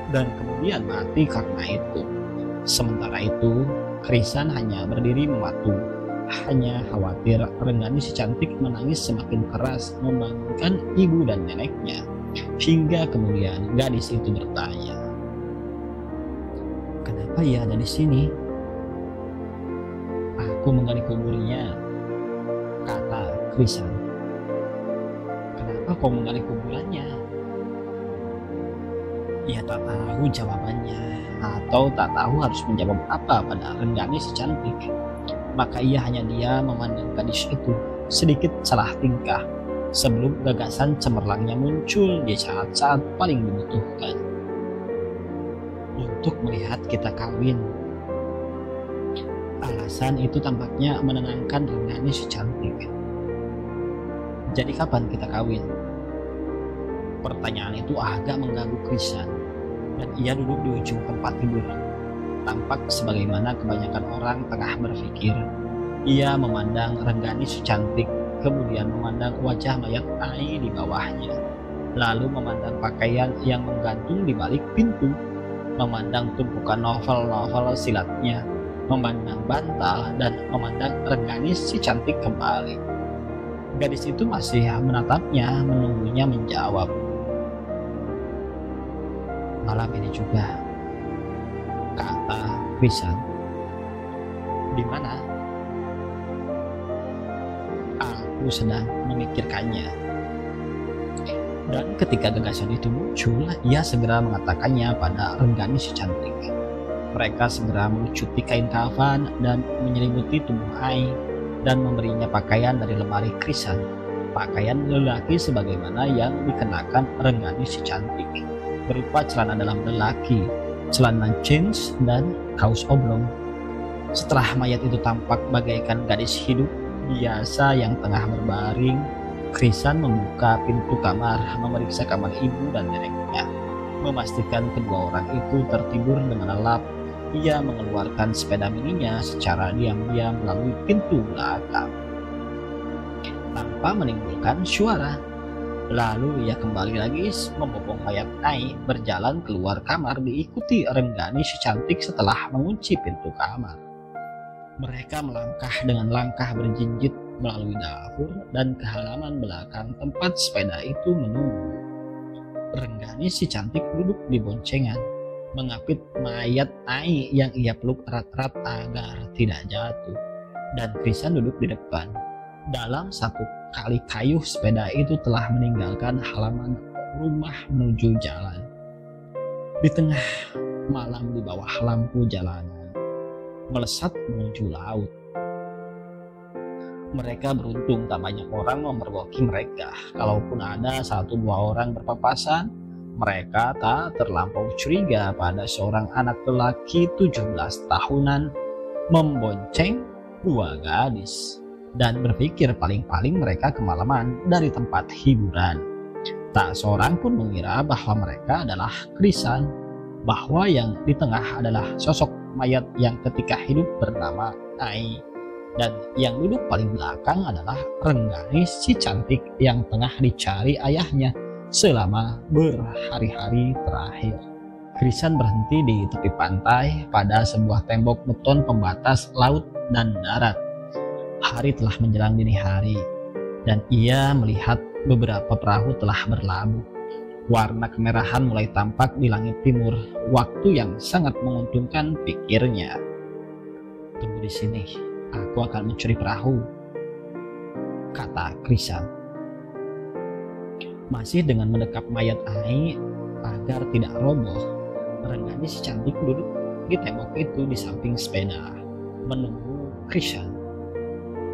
Speaker 1: dan kemudian mati karena itu. Sementara itu, Krisan hanya berdiri mematung, hanya khawatir Renggani si cantik menangis semakin keras membangunkan ibu dan neneknya. Hingga kemudian gadis itu bertanya, "Kenapa ia ada di sini?" "Aku menggali kuburnya," kata Krisan. "Kenapa kau menggali kuburannya?" Ia tak tahu jawabannya, atau tak tahu harus menjawab apa pada Renggani si cantik. Maka ia hanya diam memandang gadis itu, sedikit salah tingkah, sebelum gagasan cemerlangnya muncul di saat-saat paling dibutuhkan. "Untuk melihat kita kawin." Alasan itu tampaknya menenangkan Renggani si cantik. "Jadi kapan kita kawin?" Pertanyaan itu agak mengganggu Krisan, dan ia duduk di ujung tempat tidur. Tampak sebagaimana kebanyakan orang tengah berpikir. Ia memandang Renggani si cantik, kemudian memandang wajah mayat Ai di bawahnya, lalu memandang pakaian yang menggantung di balik pintu, memandang tumpukan novel-novel silatnya, memandang bantal, dan memandang Renggani si cantik kembali. Gadis itu masih menatapnya, menunggunya menjawab. "Malam ini juga," kata Krisan. "Di mana?" "Aku sedang memikirkannya." Dan ketika gagasan itu muncul, ia segera mengatakannya pada Renggani si cantik. Mereka segera melucuti kain kafan dan menyelimuti tubuh Ai dan memberinya pakaian dari lemari Krisan, pakaian lelaki sebagaimana yang dikenakan Renggani si cantik, berupa celana dalam lelaki, celana jeans, dan kaos oblong. Setelah mayat itu tampak bagaikan gadis hidup biasa yang tengah berbaring, Krisan membuka pintu kamar, memeriksa kamar ibu dan neneknya, memastikan kedua orang itu tertidur dengan lelap. Ia mengeluarkan sepeda mininya secara diam-diam melalui pintu belakang tanpa menimbulkan suara. Lalu ia kembali lagi membopong mayat Ai, berjalan keluar kamar diikuti Renggani si cantik setelah mengunci pintu kamar. Mereka melangkah dengan langkah berjinjit melalui dapur dan ke halaman belakang tempat sepeda itu menunggu. Renggani si cantik duduk di boncengan, mengapit mayat Ai yang ia peluk erat-erat agar tidak jatuh, dan Krisan duduk di depan. Dalam satu kali kayu sepeda itu telah meninggalkan halaman rumah menuju jalan. Di tengah malam di bawah lampu jalanan, melesat menuju laut. Mereka beruntung tak banyak orang memergoki mereka. Kalaupun ada satu dua orang berpapasan, mereka tak terlampau curiga pada seorang anak lelaki 17 tahunan membonceng dua gadis, dan berpikir paling-paling mereka kemalaman dari tempat hiburan. Tak seorang pun mengira bahwa mereka adalah Krisan, bahwa yang di tengah adalah sosok mayat yang ketika hidup bernama Ai, dan yang duduk paling belakang adalah Renggani si cantik yang tengah dicari ayahnya selama berhari-hari terakhir. Krisan berhenti di tepi pantai pada sebuah tembok beton pembatas laut dan darat. Hari telah menjelang dini hari, dan ia melihat beberapa perahu telah berlabuh. Warna kemerahan mulai tampak di langit timur, waktu yang sangat menguntungkan pikirnya. "Tunggu di sini, aku akan mencuri perahu," kata Krisan. Masih dengan mendekap mayat Ai agar tidak roboh, Renggani si cantik duduk di tembok itu di samping sepeda, menunggu Krisan.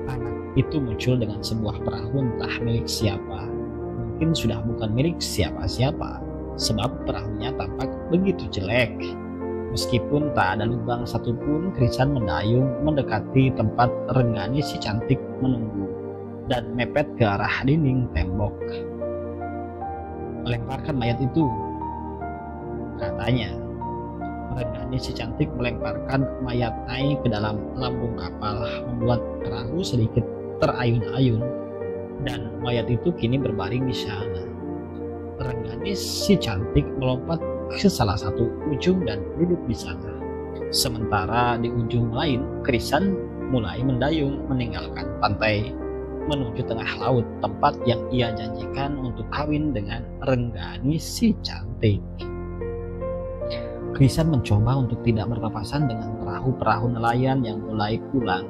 Speaker 1: Anak itu muncul dengan sebuah perahu entah milik siapa. Mungkin sudah bukan milik siapa-siapa, sebab perahunya tampak begitu jelek. Meskipun tak ada lubang satupun, Krisan mendayung mendekati tempat Renggani si cantik menunggu dan mepet ke arah dinding tembok. "Lemparkan mayat itu," katanya. Renggani si cantik melemparkan mayat Nai ke dalam lambung kapal, membuat perahu sedikit terayun-ayun, dan mayat itu kini berbaring di sana. Renggani si cantik melompat ke salah satu ujung dan duduk di sana. Sementara di ujung lain, Krisan mulai mendayung meninggalkan pantai menuju tengah laut, tempat yang ia janjikan untuk kawin dengan Renggani si cantik. Krisan mencoba untuk tidak berpapasan dengan perahu-perahu nelayan yang mulai pulang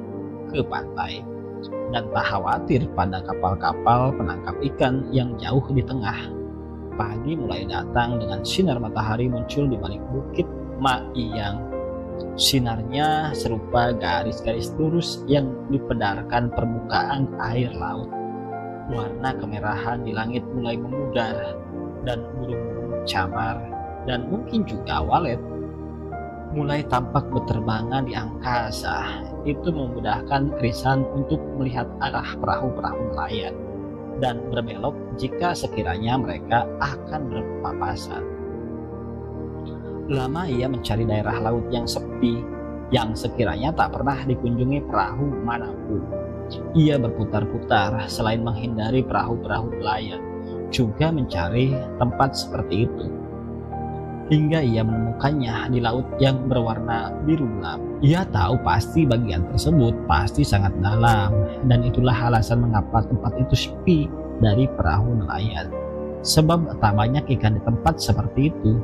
Speaker 1: ke pantai, dan tak khawatir pada kapal-kapal penangkap ikan yang jauh di tengah. Pagi mulai datang dengan sinar matahari muncul di balik bukit Maiyang. Sinarnya serupa garis-garis lurus yang dipedarkan permukaan air laut. Warna kemerahan di langit mulai memudar, dan burung-burung camar dan mungkin juga walet mulai tampak berterbangan di angkasa. Itu memudahkan Krisan untuk melihat arah perahu-perahu nelayan dan berbelok jika sekiranya mereka akan berpapasan. Lama ia mencari daerah laut yang sepi, yang sekiranya tak pernah dikunjungi perahu manapun. Ia berputar-putar selain menghindari perahu-perahu nelayan, juga mencari tempat seperti itu, hingga ia menemukannya di laut yang berwarna biru gelap. Ia tahu pasti bagian tersebut pasti sangat dalam, dan itulah alasan mengapa tempat itu sepi dari perahu nelayan. Sebab tak banyak ikan di tempat seperti itu.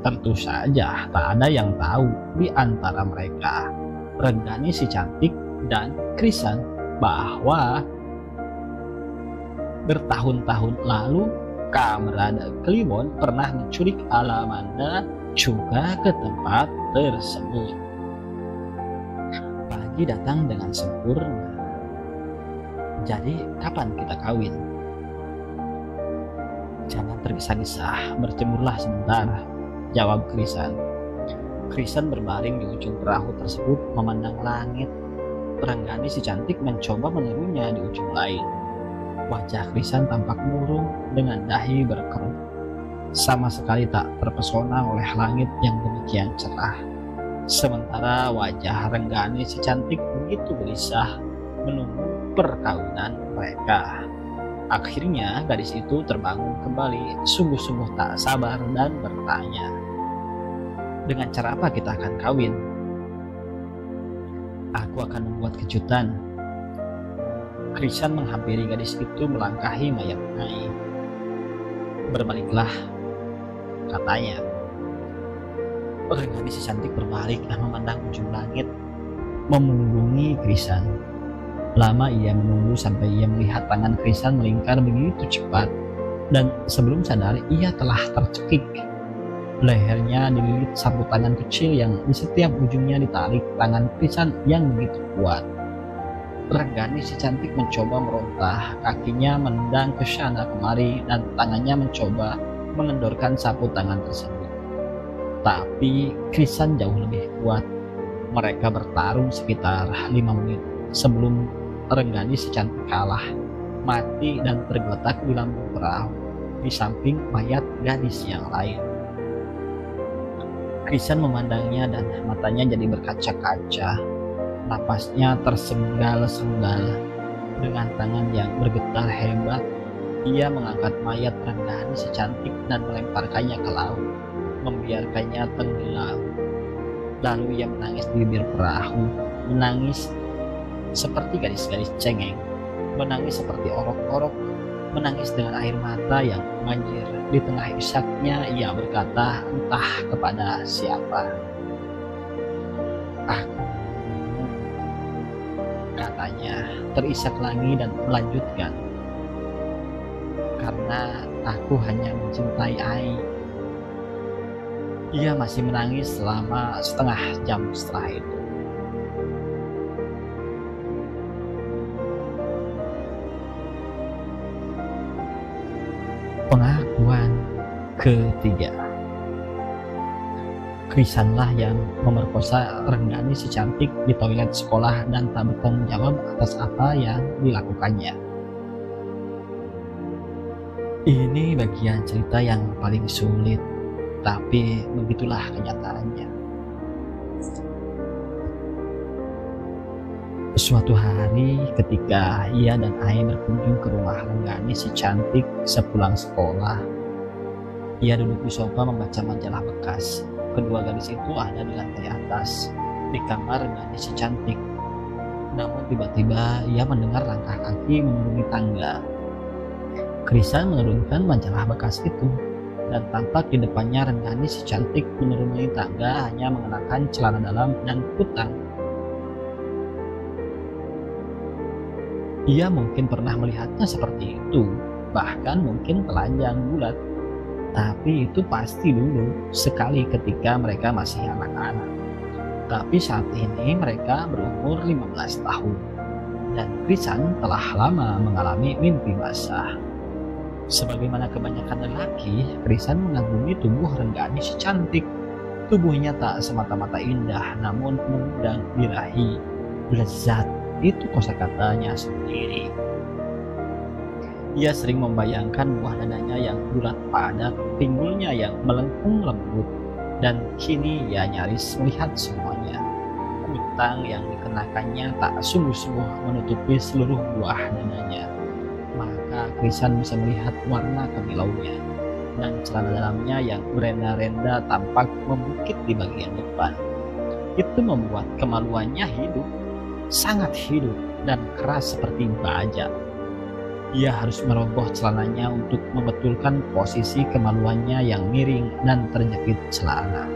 Speaker 1: Tentu saja tak ada yang tahu di antara mereka, Renggani si cantik dan Krisan, bahwa bertahun-tahun lalu Kamerada Kliwon pernah menculik Alamanda juga ke tempat tersebut. Pagi datang dengan sempurna. Jadi kapan kita kawin? Jangan tergesa-gesa, berjemurlah sebentar, jawab Krisan. Krisan berbaring di ujung perahu tersebut memandang langit. Renggani si cantik mencoba menirunya di ujung lain. Wajah Krisan tampak murung dengan dahi berkerut, sama sekali tak terpesona oleh langit yang demikian cerah. Sementara wajah Renggani si cantik begitu gelisah menunggu perkawinan mereka. Akhirnya gadis itu terbangun kembali, sungguh-sungguh tak sabar dan bertanya, dengan cara apa kita akan kawin? Aku akan membuat kejutan. Krisan menghampiri gadis itu melangkahi mayat Nai. Berbaliklah, katanya. Renggani si cantik berbalik dan memandang ujung langit, memunggungi Krisan. Lama ia menunggu sampai ia melihat tangan Krisan melingkar begitu cepat, dan sebelum sadar ia telah tercekik. Lehernya dililit sapu tangan kecil yang di setiap ujungnya ditarik tangan Krisan yang begitu kuat. Renggani si cantik mencoba meronta, kakinya menendang ke sana kemari dan tangannya mencoba mengendorkan sapu tangan tersebut. Tapi Krisan jauh lebih kuat. Mereka bertarung sekitar 5 menit sebelum Renggani si cantik kalah, mati dan tergeletak di lambung perahu di samping mayat gadis yang lain. Krisan memandangnya dan matanya jadi berkaca-kaca. Napasnya tersenggal-senggal. Dengan tangan yang bergetar hebat, ia mengangkat mayat Renggani si cantik dan melemparkannya ke laut, membiarkannya tenggelam. Lalu ia menangis di bibir perahu, menangis seperti gadis-gadis cengeng, menangis seperti orok-orok, menangis dengan air mata yang mengalir. Di tengah isaknya ia berkata entah kepada siapa. Aku, katanya terisak lagi dan melanjutkan, karena aku hanya mencintai Ai. Ia masih menangis selama setengah jam setelah itu. Pengakuan ketiga. Krisanlah yang memerkosa Renggani si cantik di toilet sekolah dan tak bertanggung jawab atas apa yang dilakukannya. Ini bagian cerita yang paling sulit, tapi begitulah kenyataannya. Suatu hari ketika ia dan Ai berkunjung ke rumah Renggani si cantik sepulang sekolah, ia duduk di sofa membaca majalah bekas. Kedua gadis itu ada di lantai atas, di kamar Renggani si cantik. Namun tiba-tiba ia mendengar langkah kaki menuruni tangga. Krisan menurunkan majalah bekas itu, dan tampak di depannya Renggani si cantik menuruni tangga hanya mengenakan celana dalam dan kutang. Ia mungkin pernah melihatnya seperti itu, bahkan mungkin telanjang bulat. Tapi itu pasti dulu, sekali ketika mereka masih anak-anak. Tapi saat ini mereka berumur 15 tahun. Dan Krisan telah lama mengalami mimpi basah. Sebagaimana kebanyakan lelaki, Krisan mengagumi tubuh Renggani si cantik. Tubuhnya tak semata-mata indah, namun mengundang birahi, lezat. Itu kosakatanya sendiri. Ia sering membayangkan buah dadanya yang bulat padat, pinggulnya yang melengkung lembut, dan kini ia nyaris melihat semuanya. Kutang yang dikenakannya tak sungguh-sungguh menutupi seluruh buah dadanya. Maka Krisan bisa melihat warna kemilaunya, dan celana dalamnya yang berenda-renda tampak membukit di bagian depan. Itu membuat kemaluannya hidup, sangat hidup dan keras seperti baja. Ia harus merogoh celananya untuk membetulkan posisi kemaluannya yang miring dan terjepit celana.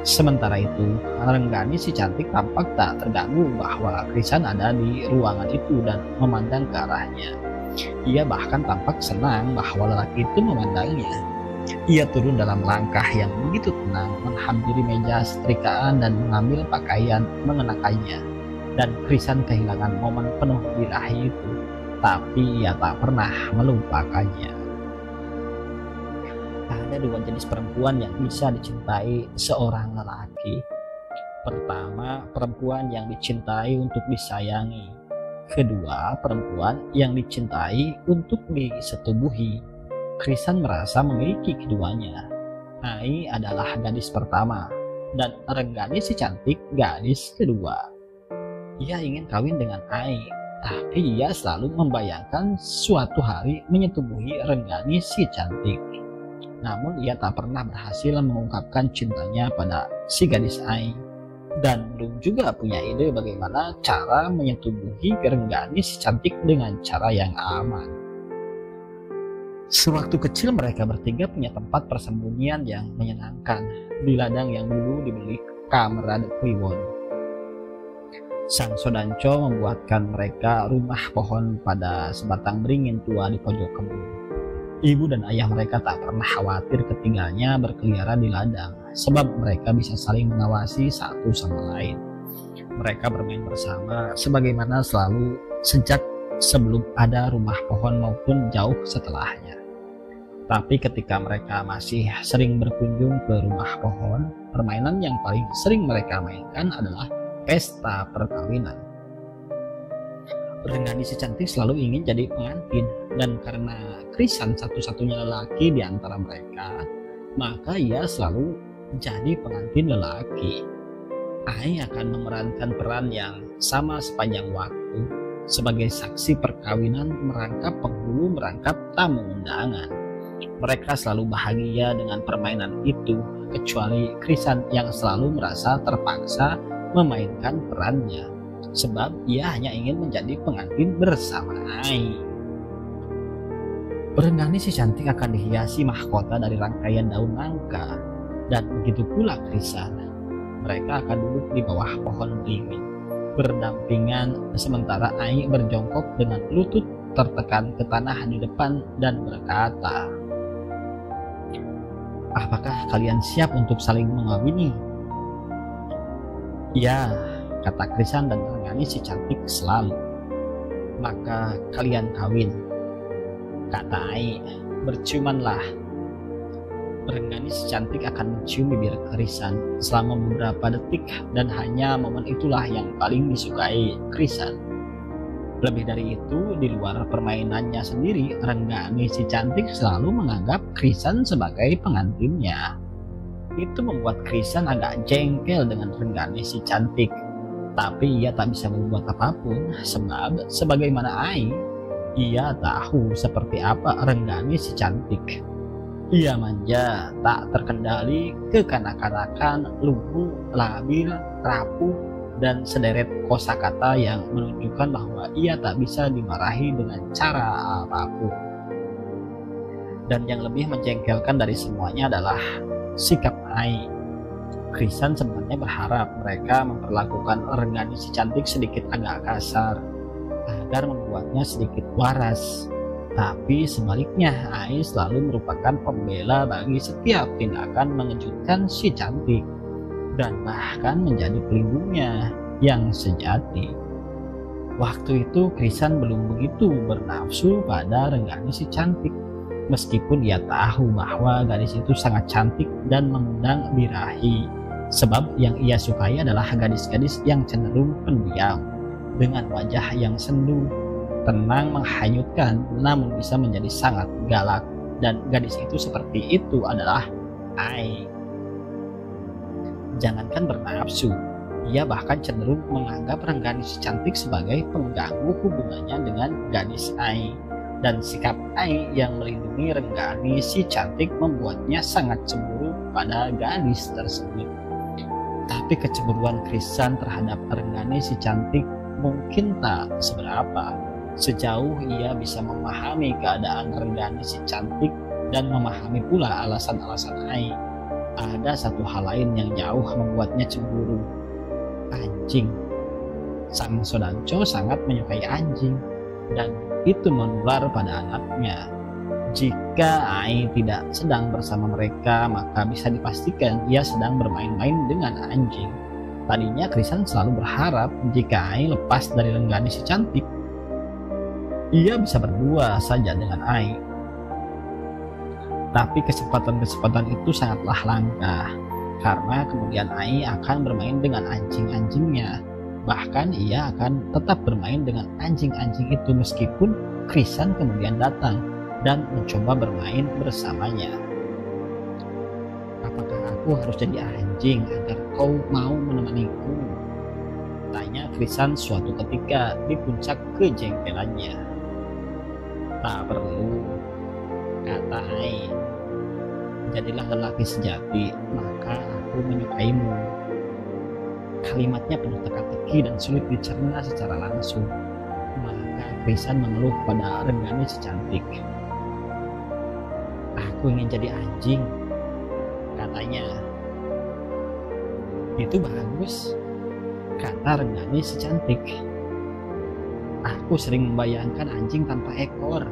Speaker 1: Sementara itu, Renggani si cantik tampak tak terganggu bahwa Krisan ada di ruangan itu dan memandang ke arahnya. Ia bahkan tampak senang bahwa lelaki itu memandangnya. Ia turun dalam langkah yang begitu tenang, menghampiri meja setrikaan dan mengambil pakaian mengenakannya. Dan Krisan kehilangan momen penuh birahi itu, tapi ia tak pernah melupakannya. Ada dua jenis perempuan yang bisa dicintai seorang lelaki. Pertama, perempuan yang dicintai untuk disayangi. Kedua, perempuan yang dicintai untuk disetubuhi. Krisan merasa memiliki keduanya. Ai adalah gadis pertama, dan Renggani si cantik gadis kedua. Ia ingin kawin dengan Ai, tapi ia selalu membayangkan suatu hari menyetubuhi Renggani si cantik. Namun ia tak pernah berhasil mengungkapkan cintanya pada si gadis Ai, dan belum juga punya ide bagaimana cara menyetubuhi Renggani si cantik dengan cara yang aman. Sewaktu kecil mereka bertiga punya tempat persembunyian yang menyenangkan di ladang yang dulu dibeli Kamrad Kliwon. Sang Sodanco membuatkan mereka rumah pohon pada sebatang beringin tua di pojok kebun. Ibu dan ayah mereka tak pernah khawatir ketiganya berkeliaran di ladang, sebab mereka bisa saling mengawasi satu sama lain. Mereka bermain bersama sebagaimana selalu sejak sebelum ada rumah pohon maupun jauh setelahnya. Tapi ketika mereka masih sering berkunjung ke rumah pohon, permainan yang paling sering mereka mainkan adalah pesta perkawinan. Renggani si cantik selalu ingin jadi pengantin, dan karena Krisan satu-satunya lelaki di antara mereka, maka ia selalu jadi pengantin lelaki. Ai akan memerankan peran yang sama sepanjang waktu, sebagai saksi perkawinan merangkap penghulu merangkap tamu undangan. Mereka selalu bahagia dengan permainan itu, kecuali Krisan yang selalu merasa terpaksa memainkan perannya, sebab ia hanya ingin menjadi pengantin bersama Ai. Renggani si cantik akan dihiasi mahkota dari rangkaian daun nangka, dan begitu pula Krisan. Mereka akan duduk di bawah pohon beringin, berdampingan sementara Ai berjongkok dengan lutut tertekan ke tanah di depan dan berkata, "Apakah kalian siap untuk saling mengawini?" "Ya," kata Krisan dan Renggani si cantik selalu. "Maka kalian kawin," kata Ai. "Berciumanlah." Renggani si cantik akan mencium bibir Krisan selama beberapa detik, dan hanya momen itulah yang paling disukai Krisan. Lebih dari itu, di luar permainannya sendiri, Renggani si cantik selalu menganggap Krisan sebagai pengantinnya. Itu membuat Krisan agak jengkel dengan Renggani si cantik. Tapi ia tak bisa berbuat apapun, sebab sebagaimana Ai, ia tahu seperti apa Renggani si cantik. Ia manja, tak terkendali, kekanak-kanakan, lugu, labil, rapuh, dan sederet kosakata yang menunjukkan bahwa ia tak bisa dimarahi dengan cara apapun. Dan yang lebih menjengkelkan dari semuanya adalah sikap Ai. Krisan sebenarnya berharap mereka memperlakukan Renggani si cantik sedikit agak kasar agar membuatnya sedikit waras. Tapi sebaliknya, Ai selalu merupakan pembela bagi setiap tindakan mengejutkan si cantik dan bahkan menjadi pelindungnya yang sejati. Waktu itu Krisan belum begitu bernafsu pada Renggani si cantik, meskipun ia tahu bahwa gadis itu sangat cantik dan mengundang birahi. Sebab yang ia sukai adalah gadis-gadis yang cenderung pendiam, dengan wajah yang sendu, tenang menghanyutkan, namun bisa menjadi sangat galak. Dan gadis itu seperti itu adalah Ai. Jangankan bernafsu, ia bahkan cenderung menganggap Renggani si cantik sebagai pengganggu hubungannya dengan gadis Ai. Dan sikap Ai yang melindungi Renggani si cantik membuatnya sangat cemburu pada gadis tersebut. Tapi kecemburuan Krisan terhadap Renggani si cantik mungkin tak seberapa, sejauh ia bisa memahami keadaan Renggani si cantik dan memahami pula alasan-alasan Ai. Ada satu hal lain yang jauh membuatnya cemburu. Anjing. Sang Sodanco sangat menyukai anjing, dan itu menular pada anaknya. Jika Ai tidak sedang bersama mereka, maka bisa dipastikan ia sedang bermain-main dengan anjing. Tadinya Krisan selalu berharap jika Ai lepas dari Renggani si cantik, ia bisa berdua saja dengan Ai. Tapi kesempatan-kesempatan itu sangatlah langka, karena kemudian Ai akan bermain dengan anjing-anjingnya. Bahkan ia akan tetap bermain dengan anjing-anjing itu meskipun Krisan kemudian datang dan mencoba bermain bersamanya. Apakah aku harus jadi anjing agar kau mau menemaniku? Tanya Krisan suatu ketika di puncak kejengkelannya. Tak perlu, kata Ai. Jadilah lelaki sejati, maka aku menyukaimu. Kalimatnya penuh teka-teki dan sulit dicerna secara langsung. Maka Krisan mengeluh pada Renggani si cantik. Aku ingin jadi anjing, katanya. Itu bagus, kata Renggani si cantik. Aku sering membayangkan anjing tanpa ekor.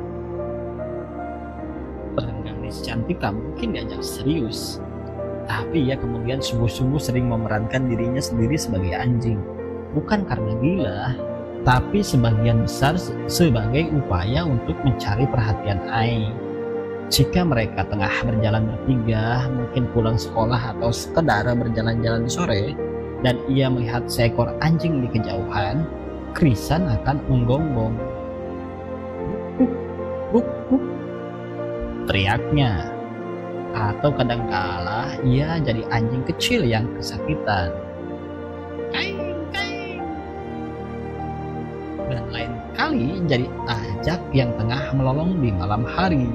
Speaker 1: Renggani si cantik tak mungkin diajak serius, tapi ia kemudian sungguh-sungguh sering memerankan dirinya sendiri sebagai anjing. Bukan karena gila, tapi sebagian besar sebagai upaya untuk mencari perhatian Ai. Jika mereka tengah berjalan bertiga, mungkin pulang sekolah atau sekedar berjalan-jalan di sore, dan ia melihat seekor anjing di kejauhan, Krisan akan menggonggong. Buk, buk, buk, teriaknya. Atau kadangkala ia jadi anjing kecil yang kesakitan. Kaing, kaing. Dan lain kali jadi ajak yang tengah melolong di malam hari.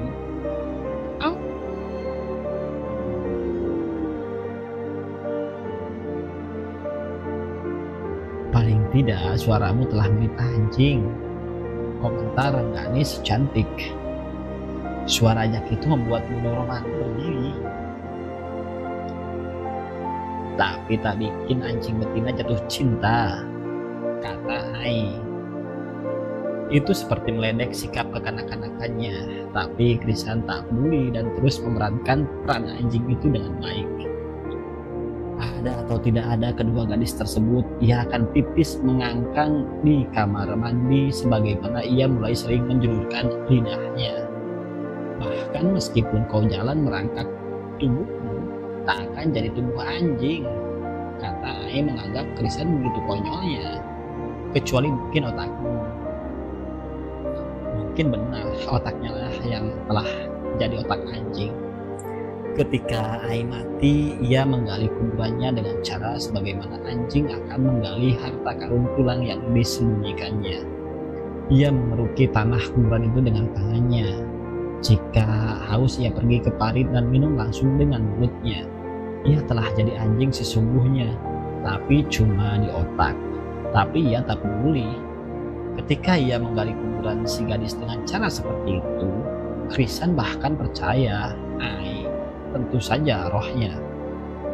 Speaker 1: Paling tidak suaramu telah mirip anjing, komentar Renggani si cantik. Suara ajak itu membuat Bunda Romanti berdiri. Tapi tak bikin anjing betina jatuh cinta, kata Ai. Itu seperti meledek sikap kekanak-kanakannya, tapi Krisan tak peduli dan terus memerankan peran anjing itu dengan baik. Ada atau tidak ada kedua gadis tersebut, ia akan tipis mengangkang di kamar mandi sebagaimana ia mulai sering menjulurkan lidahnya. Bahkan meskipun kau jalan merangkak tubuhmu, tak akan jadi tubuh anjing, kata Ai menganggap Krisan begitu konyolnya. Kecuali mungkin otakmu. Mungkin benar otaknya lah yang telah jadi otak anjing. Ketika Ai mati, ia menggali kuburannya dengan cara sebagaimana anjing akan menggali harta karun tulang yang disembunyikannya. Ia mengeruki tanah kuburan itu dengan tangannya. Jika haus, ia pergi ke parit dan minum langsung dengan mulutnya. Ia telah jadi anjing sesungguhnya, tapi cuma di otak. Tapi ia tak peduli. Ketika ia menggali kuburan si gadis dengan cara seperti itu, Krisan bahkan percaya Ai, tentu saja rohnya,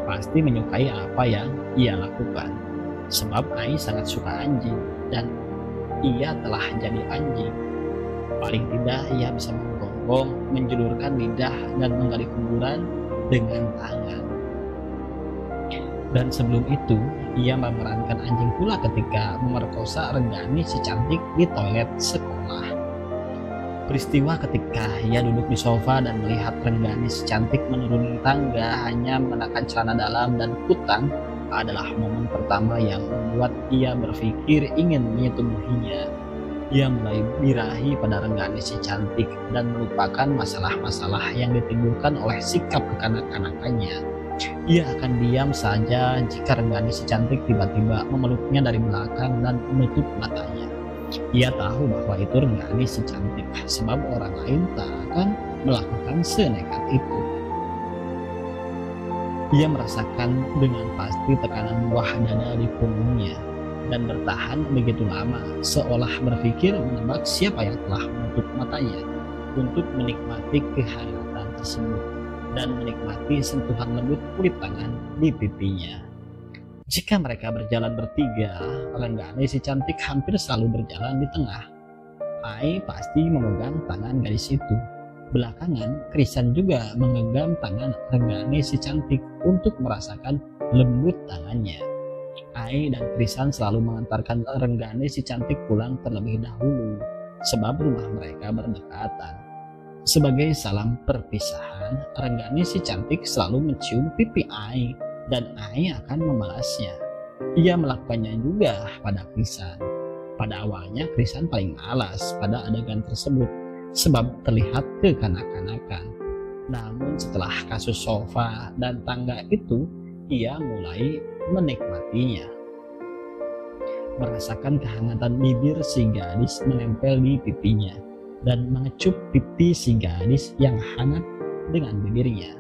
Speaker 1: pasti menyukai apa yang ia lakukan. Sebab Ai sangat suka anjing dan ia telah jadi anjing. Paling tidak ia bisa menggonggong, menjulurkan lidah dan menggali kuburan dengan tangan. Dan sebelum itu, ia memerankan anjing pula ketika memerkosa Renggani si cantik di toilet sekolah. Peristiwa ketika ia duduk di sofa dan melihat Renggani si cantik menuruni tangga hanya mengenakan celana dalam dan kutang adalah momen pertama yang membuat ia berpikir ingin menyetubuhinya. Ia mulai birahi pada Renggani si cantik dan melupakan masalah-masalah yang ditimbulkan oleh sikap kekanak-kanakannya. Ia akan diam saja jika Renggani si cantik tiba-tiba memeluknya dari belakang dan menutup matanya. Ia tahu bahwa itu Renggani si cantik, sebab orang lain tak akan melakukan senekat itu. Ia merasakan dengan pasti tekanan buah dada di punggungnya dan bertahan begitu lama, seolah berpikir menebak siapa yang telah menutup matanya untuk menikmati kehangatan tersebut dan menikmati sentuhan lembut kulit tangan di pipinya. Jika mereka berjalan bertiga, Renggani si cantik hampir selalu berjalan di tengah. Ai pasti memegang tangan gadis itu. Belakangan, Krisan juga menggenggam tangan Renggani si cantik untuk merasakan lembut tangannya. Ai dan Krisan selalu mengantarkan Renggani si cantik pulang terlebih dahulu, sebab rumah mereka berdekatan. Sebagai salam perpisahan, Renggani si cantik selalu mencium pipi Ai dan Ai akan membalasnya. Ia melakukannya juga pada Krisan. Pada awalnya Krisan paling malas pada adegan tersebut sebab terlihat kekanak-kanakan. Namun setelah kasus sofa dan tangga itu, ia mulai menikmatinya. Merasakan kehangatan bibir si gadis menempel di pipinya dan mengecup pipi si gadis yang hangat dengan bibirnya.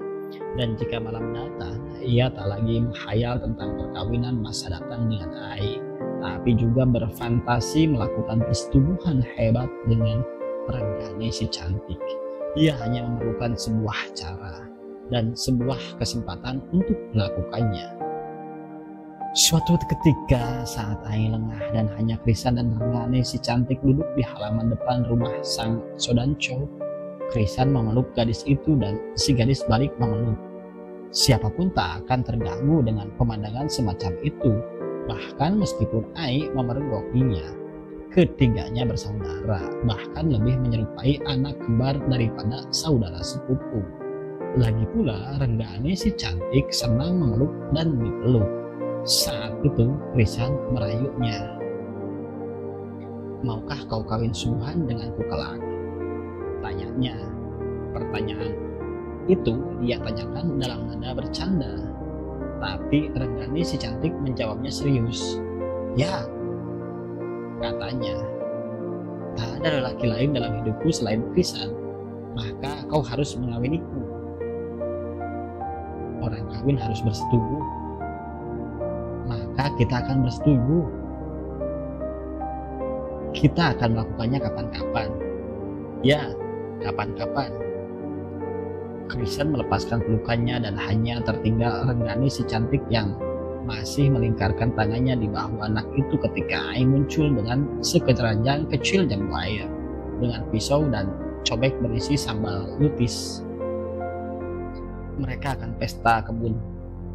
Speaker 1: Dan jika malam datang, ia tak lagi menghayal tentang perkawinan masa datang dengan Ai, tapi juga berfantasi melakukan persetubuhan hebat dengan Renggani si cantik. Ia hanya memerlukan sebuah cara dan sebuah kesempatan untuk melakukannya. Suatu ketika saat Ai lengah dan hanya Krisan dan Renggani si cantik duduk di halaman depan rumah sang Sodancho, Krisan memeluk gadis itu dan si gadis balik memeluk. Siapapun tak akan terganggu dengan pemandangan semacam itu, bahkan meskipun Ai memergokinya. Ketiganya bersaudara, bahkan lebih menyerupai anak kembar daripada saudara sepupu. Lagi pula Renggani si cantik senang memeluk dan dipeluk. Saat itu Krisan merayunya. "Maukah kau kawin sungguhan denganku kelak?" tanyanya. Pertanyaan itu dia tanyakan dalam nada bercanda, tapi Renggani si cantik menjawabnya serius. "Ya," katanya, "tak ada lelaki lain dalam hidupku selain Krisan, maka kau harus mengawiniku. Orang kawin harus bersetubuh, maka kita akan bersetubuh. Kita akan melakukannya kapan-kapan. Ya, kapan-kapan." Krisan melepaskan pelukannya dan hanya tertinggal Renggani si cantik yang masih melingkarkan tangannya di bahu anak itu ketika Ai muncul dengan sekeranjang kecil jambu air dengan pisau dan cobek berisi sambal lutis. Mereka akan pesta kebun,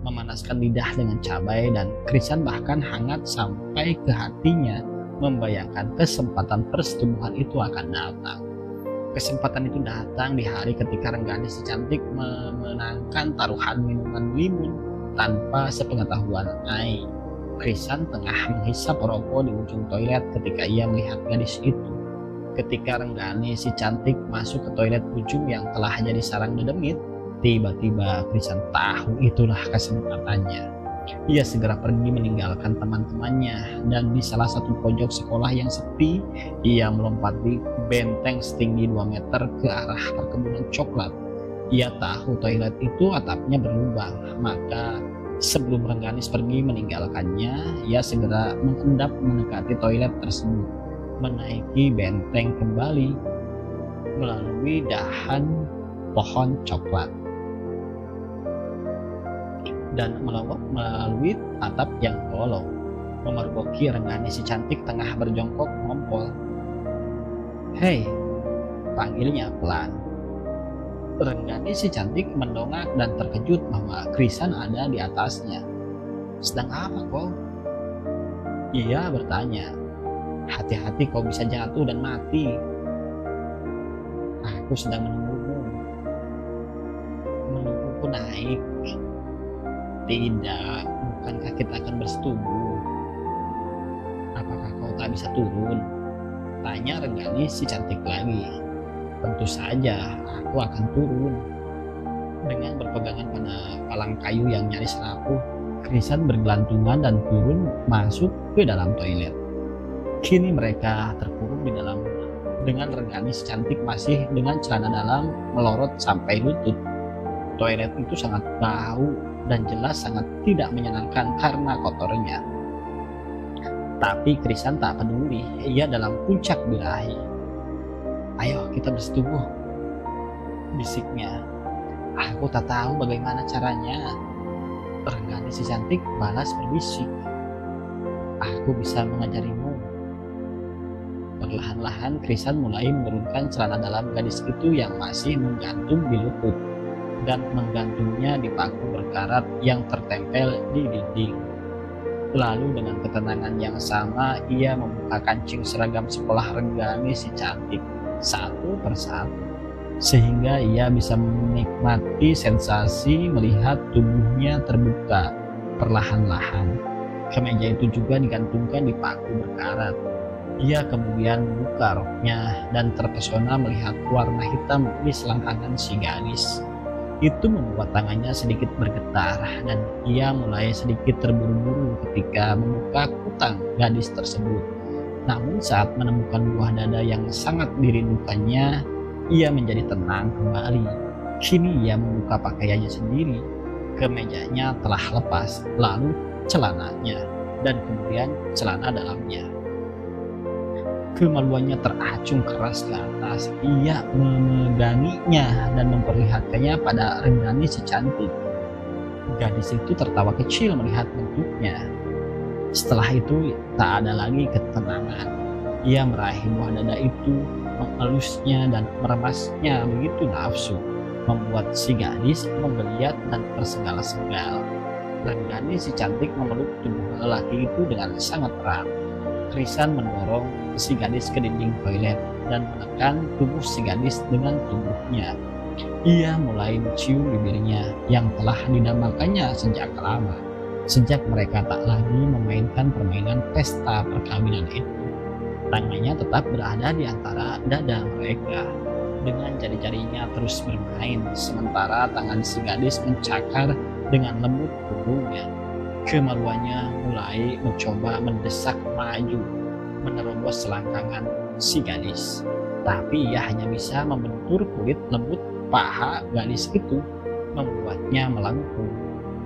Speaker 1: memanaskan lidah dengan cabai, dan Krisan bahkan hangat sampai ke hatinya membayangkan kesempatan persetubuhan itu akan datang. Kesempatan itu datang di hari ketika Renggani si cantik memenangkan taruhan minuman limun tanpa sepengetahuan Ai. Krisan tengah menghisap rokok di ujung toilet ketika ia melihat gadis itu. Ketika Renggani si cantik masuk ke toilet ujung yang telah jadi sarang dedemit, Tiba-tiba Krisan tahu itulah kesempatannya. Ia segera pergi meninggalkan teman-temannya, dan di salah satu pojok sekolah yang sepi, ia melompati benteng setinggi 2 meter ke arah perkebunan coklat. Ia tahu toilet itu atapnya berlubang, maka sebelum Rengganis pergi meninggalkannya, ia segera mengendap mendekati toilet tersebut, menaiki benteng kembali melalui dahan pohon coklat dan melonggok melalui atap yang bolong, memergoki Rengganis si cantik tengah berjongkok ngompol. "Hei," panggilnya pelan. Rengganis si cantik mendongak dan terkejut bahwa Krisan ada di atasnya. "Sedang apa kau?" Ia bertanya. "Hati-hati kau bisa jatuh dan mati." "Aku sedang menunggumu." "Menungguku naik?" "Tidak, bukankah kita akan bersetubuh?" "Apakah kau tak bisa turun?" tanya Rengganis si cantik lagi. "Tentu saja, aku akan turun." Dengan berpegangan pada palang kayu yang nyaris rapuh, Krisan bergelantungan dan turun masuk ke dalam toilet. Kini mereka terkurung di dalam dengan Rengganis cantik masih dengan celana dalam melorot sampai lutut. Toilet itu sangat bau dan jelas sangat tidak menyenangkan karena kotornya. Tapi Krisan tak peduli, ia dalam puncak birahi. "Ayo kita bersetubuh," bisiknya. "Aku tak tahu bagaimana caranya," Rengganis si cantik balas berbisik. "Aku bisa mengajarimu." Perlahan-lahan Krisan mulai menurunkan celana dalam gadis itu yang masih menggantung di lutut dan menggantungnya di paku berkarat yang tertempel di dinding. Lalu dengan ketenangan yang sama ia membuka kancing seragam sekolah Rengganis si cantik satu persatu, sehingga ia bisa menikmati sensasi melihat tubuhnya terbuka perlahan-lahan. Kemeja itu juga digantungkan di paku berkarat. Ia kemudian membuka roknya dan terpesona melihat warna hitam di selangkangan si gadis. Itu membuat tangannya sedikit bergetar dan ia mulai sedikit terburu-buru ketika membuka kutang gadis tersebut. Namun saat menemukan buah dada yang sangat dirindukannya, ia menjadi tenang kembali. Kini ia membuka pakaiannya sendiri. Kemejanya telah lepas, lalu celananya, dan kemudian celana dalamnya. Kemaluannya teracung keras ke atas. Ia memeganginya dan memperlihatkannya pada Rengganis si cantik. Gadis itu tertawa kecil melihat bentuknya. Setelah itu tak ada lagi ketenangan. Ia meraih buah dada itu, mengelusnya dan meremasnya begitu nafsu, membuat si gadis menggeliat dan tersengal-sengal. Rengganis si cantik memeluk tubuh lelaki itu dengan sangat erat. Krisan mendorong si gadis ke dinding toilet dan menekan tubuh si gadis dengan tubuhnya. Ia mulai mencium bibirnya yang telah dinamakannya sejak lama, sejak mereka tak lagi memainkan permainan pesta perkawinan itu. Tangannya tetap berada di antara dada mereka. Dengan jari-jarinya terus bermain, sementara tangan si gadis mencakar dengan lembut punggungnya. Kemaluannya mulai mencoba mendesak maju, menerobos selangkangan si gadis. Tapi ia hanya bisa membentur kulit lembut paha gadis itu, membuatnya melengkung,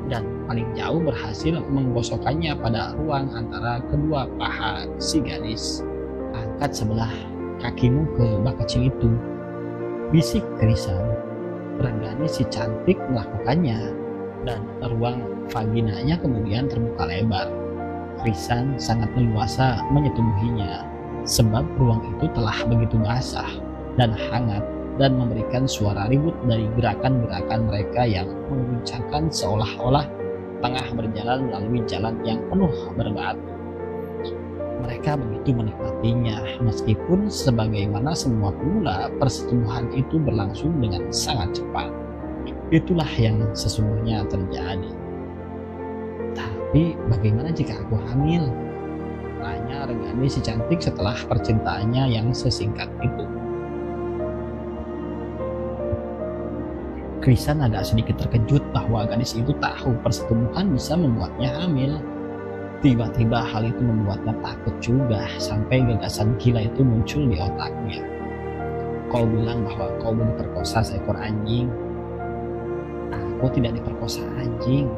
Speaker 1: dan paling jauh berhasil menggosokkannya pada ruang antara kedua paha si gadis. "Angkat sebelah kakimu ke bak kecil itu," bisik Krisan. Rengganis si cantik melakukannya, dan ruang vaginanya kemudian terbuka lebar. Krisan sangat leluasa menyetubuhinya, sebab ruang itu telah begitu basah dan hangat dan memberikan suara ribut dari gerakan-gerakan mereka yang mengguncangkan seolah-olah tengah berjalan melalui jalan yang penuh berbatu. Mereka begitu menikmatinya, meskipun sebagaimana semua pemula, persetubuhan itu berlangsung dengan sangat cepat. Itulah yang sesungguhnya terjadi. "Tapi bagaimana jika aku hamil?" tanya Rengganis si cantik setelah percintaannya yang sesingkat itu. Krisan agak sedikit terkejut bahwa gadis itu tahu persetubuhan bisa membuatnya hamil. Tiba-tiba hal itu membuatnya takut juga sampai gagasan gila itu muncul di otaknya. Kau bilang bahwa kau diperkosa seekor anjing. Aku tidak diperkosa anjing.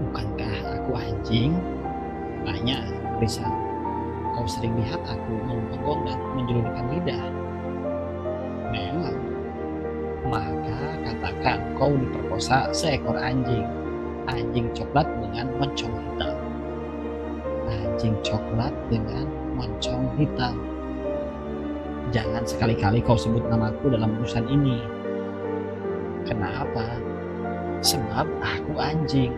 Speaker 1: Bukankah aku anjing? Tanya Krisan. Kau sering lihat aku menggonggong dan menjelurkan lidah. Memang. Maka katakan kau diperkosa seekor anjing. Anjing coklat dengan moncong hitam. Anjing coklat dengan moncong hitam. Jangan sekali-kali kau sebut namaku dalam urusan ini. Kenapa? Sebab aku anjing.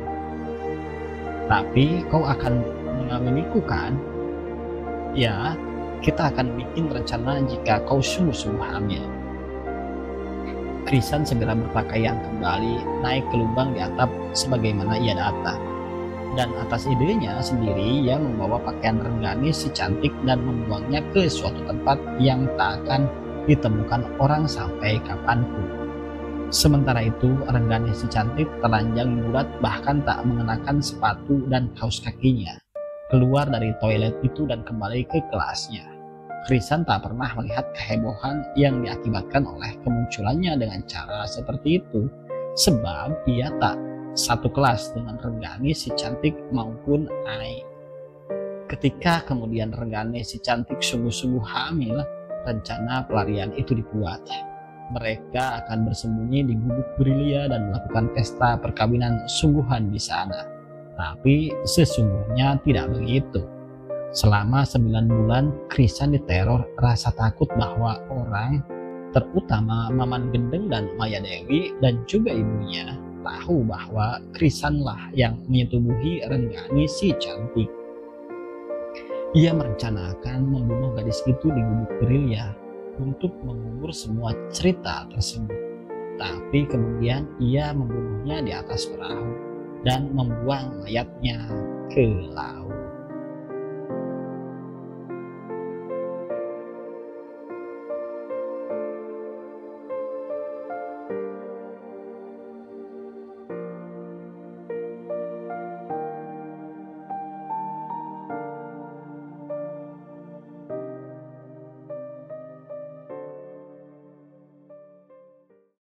Speaker 1: Tapi kau akan mengawiniku kan? Ya, kita akan bikin rencana jika kau sungguh-sungguh hamil. Krisan segera berpakaian kembali, naik ke lubang di atap sebagaimana ia datang. Dan atas idenya sendiri ia membawa pakaian Renggani si cantik dan membuangnya ke suatu tempat yang tak akan ditemukan orang sampai kapanpun. Sementara itu Renggani si cantik telanjang bulat bahkan tak mengenakan sepatu dan kaos kakinya, keluar dari toilet itu dan kembali ke kelasnya. Krisan tak pernah melihat kehebohan yang diakibatkan oleh kemunculannya dengan cara seperti itu, sebab ia tak satu kelas dengan Renggani si cantik maupun Ai. Ketika kemudian Renggani si cantik sungguh-sungguh hamil, rencana pelarian itu dibuat. Mereka akan bersembunyi di Gubuk Brilia dan melakukan pesta perkawinan sungguhan di sana. Tapi sesungguhnya tidak begitu. Selama 9 bulan, Krisan diteror rasa takut bahwa orang, terutama Maman Gendeng dan Maya Dewi dan juga ibunya, tahu bahwa Krisanlah yang menyetubuhi Renggani si cantik. Ia merencanakan membunuh gadis itu di Gubuk Brilia untuk mengubur semua cerita tersebut. Tapi kemudian ia membunuhnya di atas perahu dan membuang mayatnya ke laut.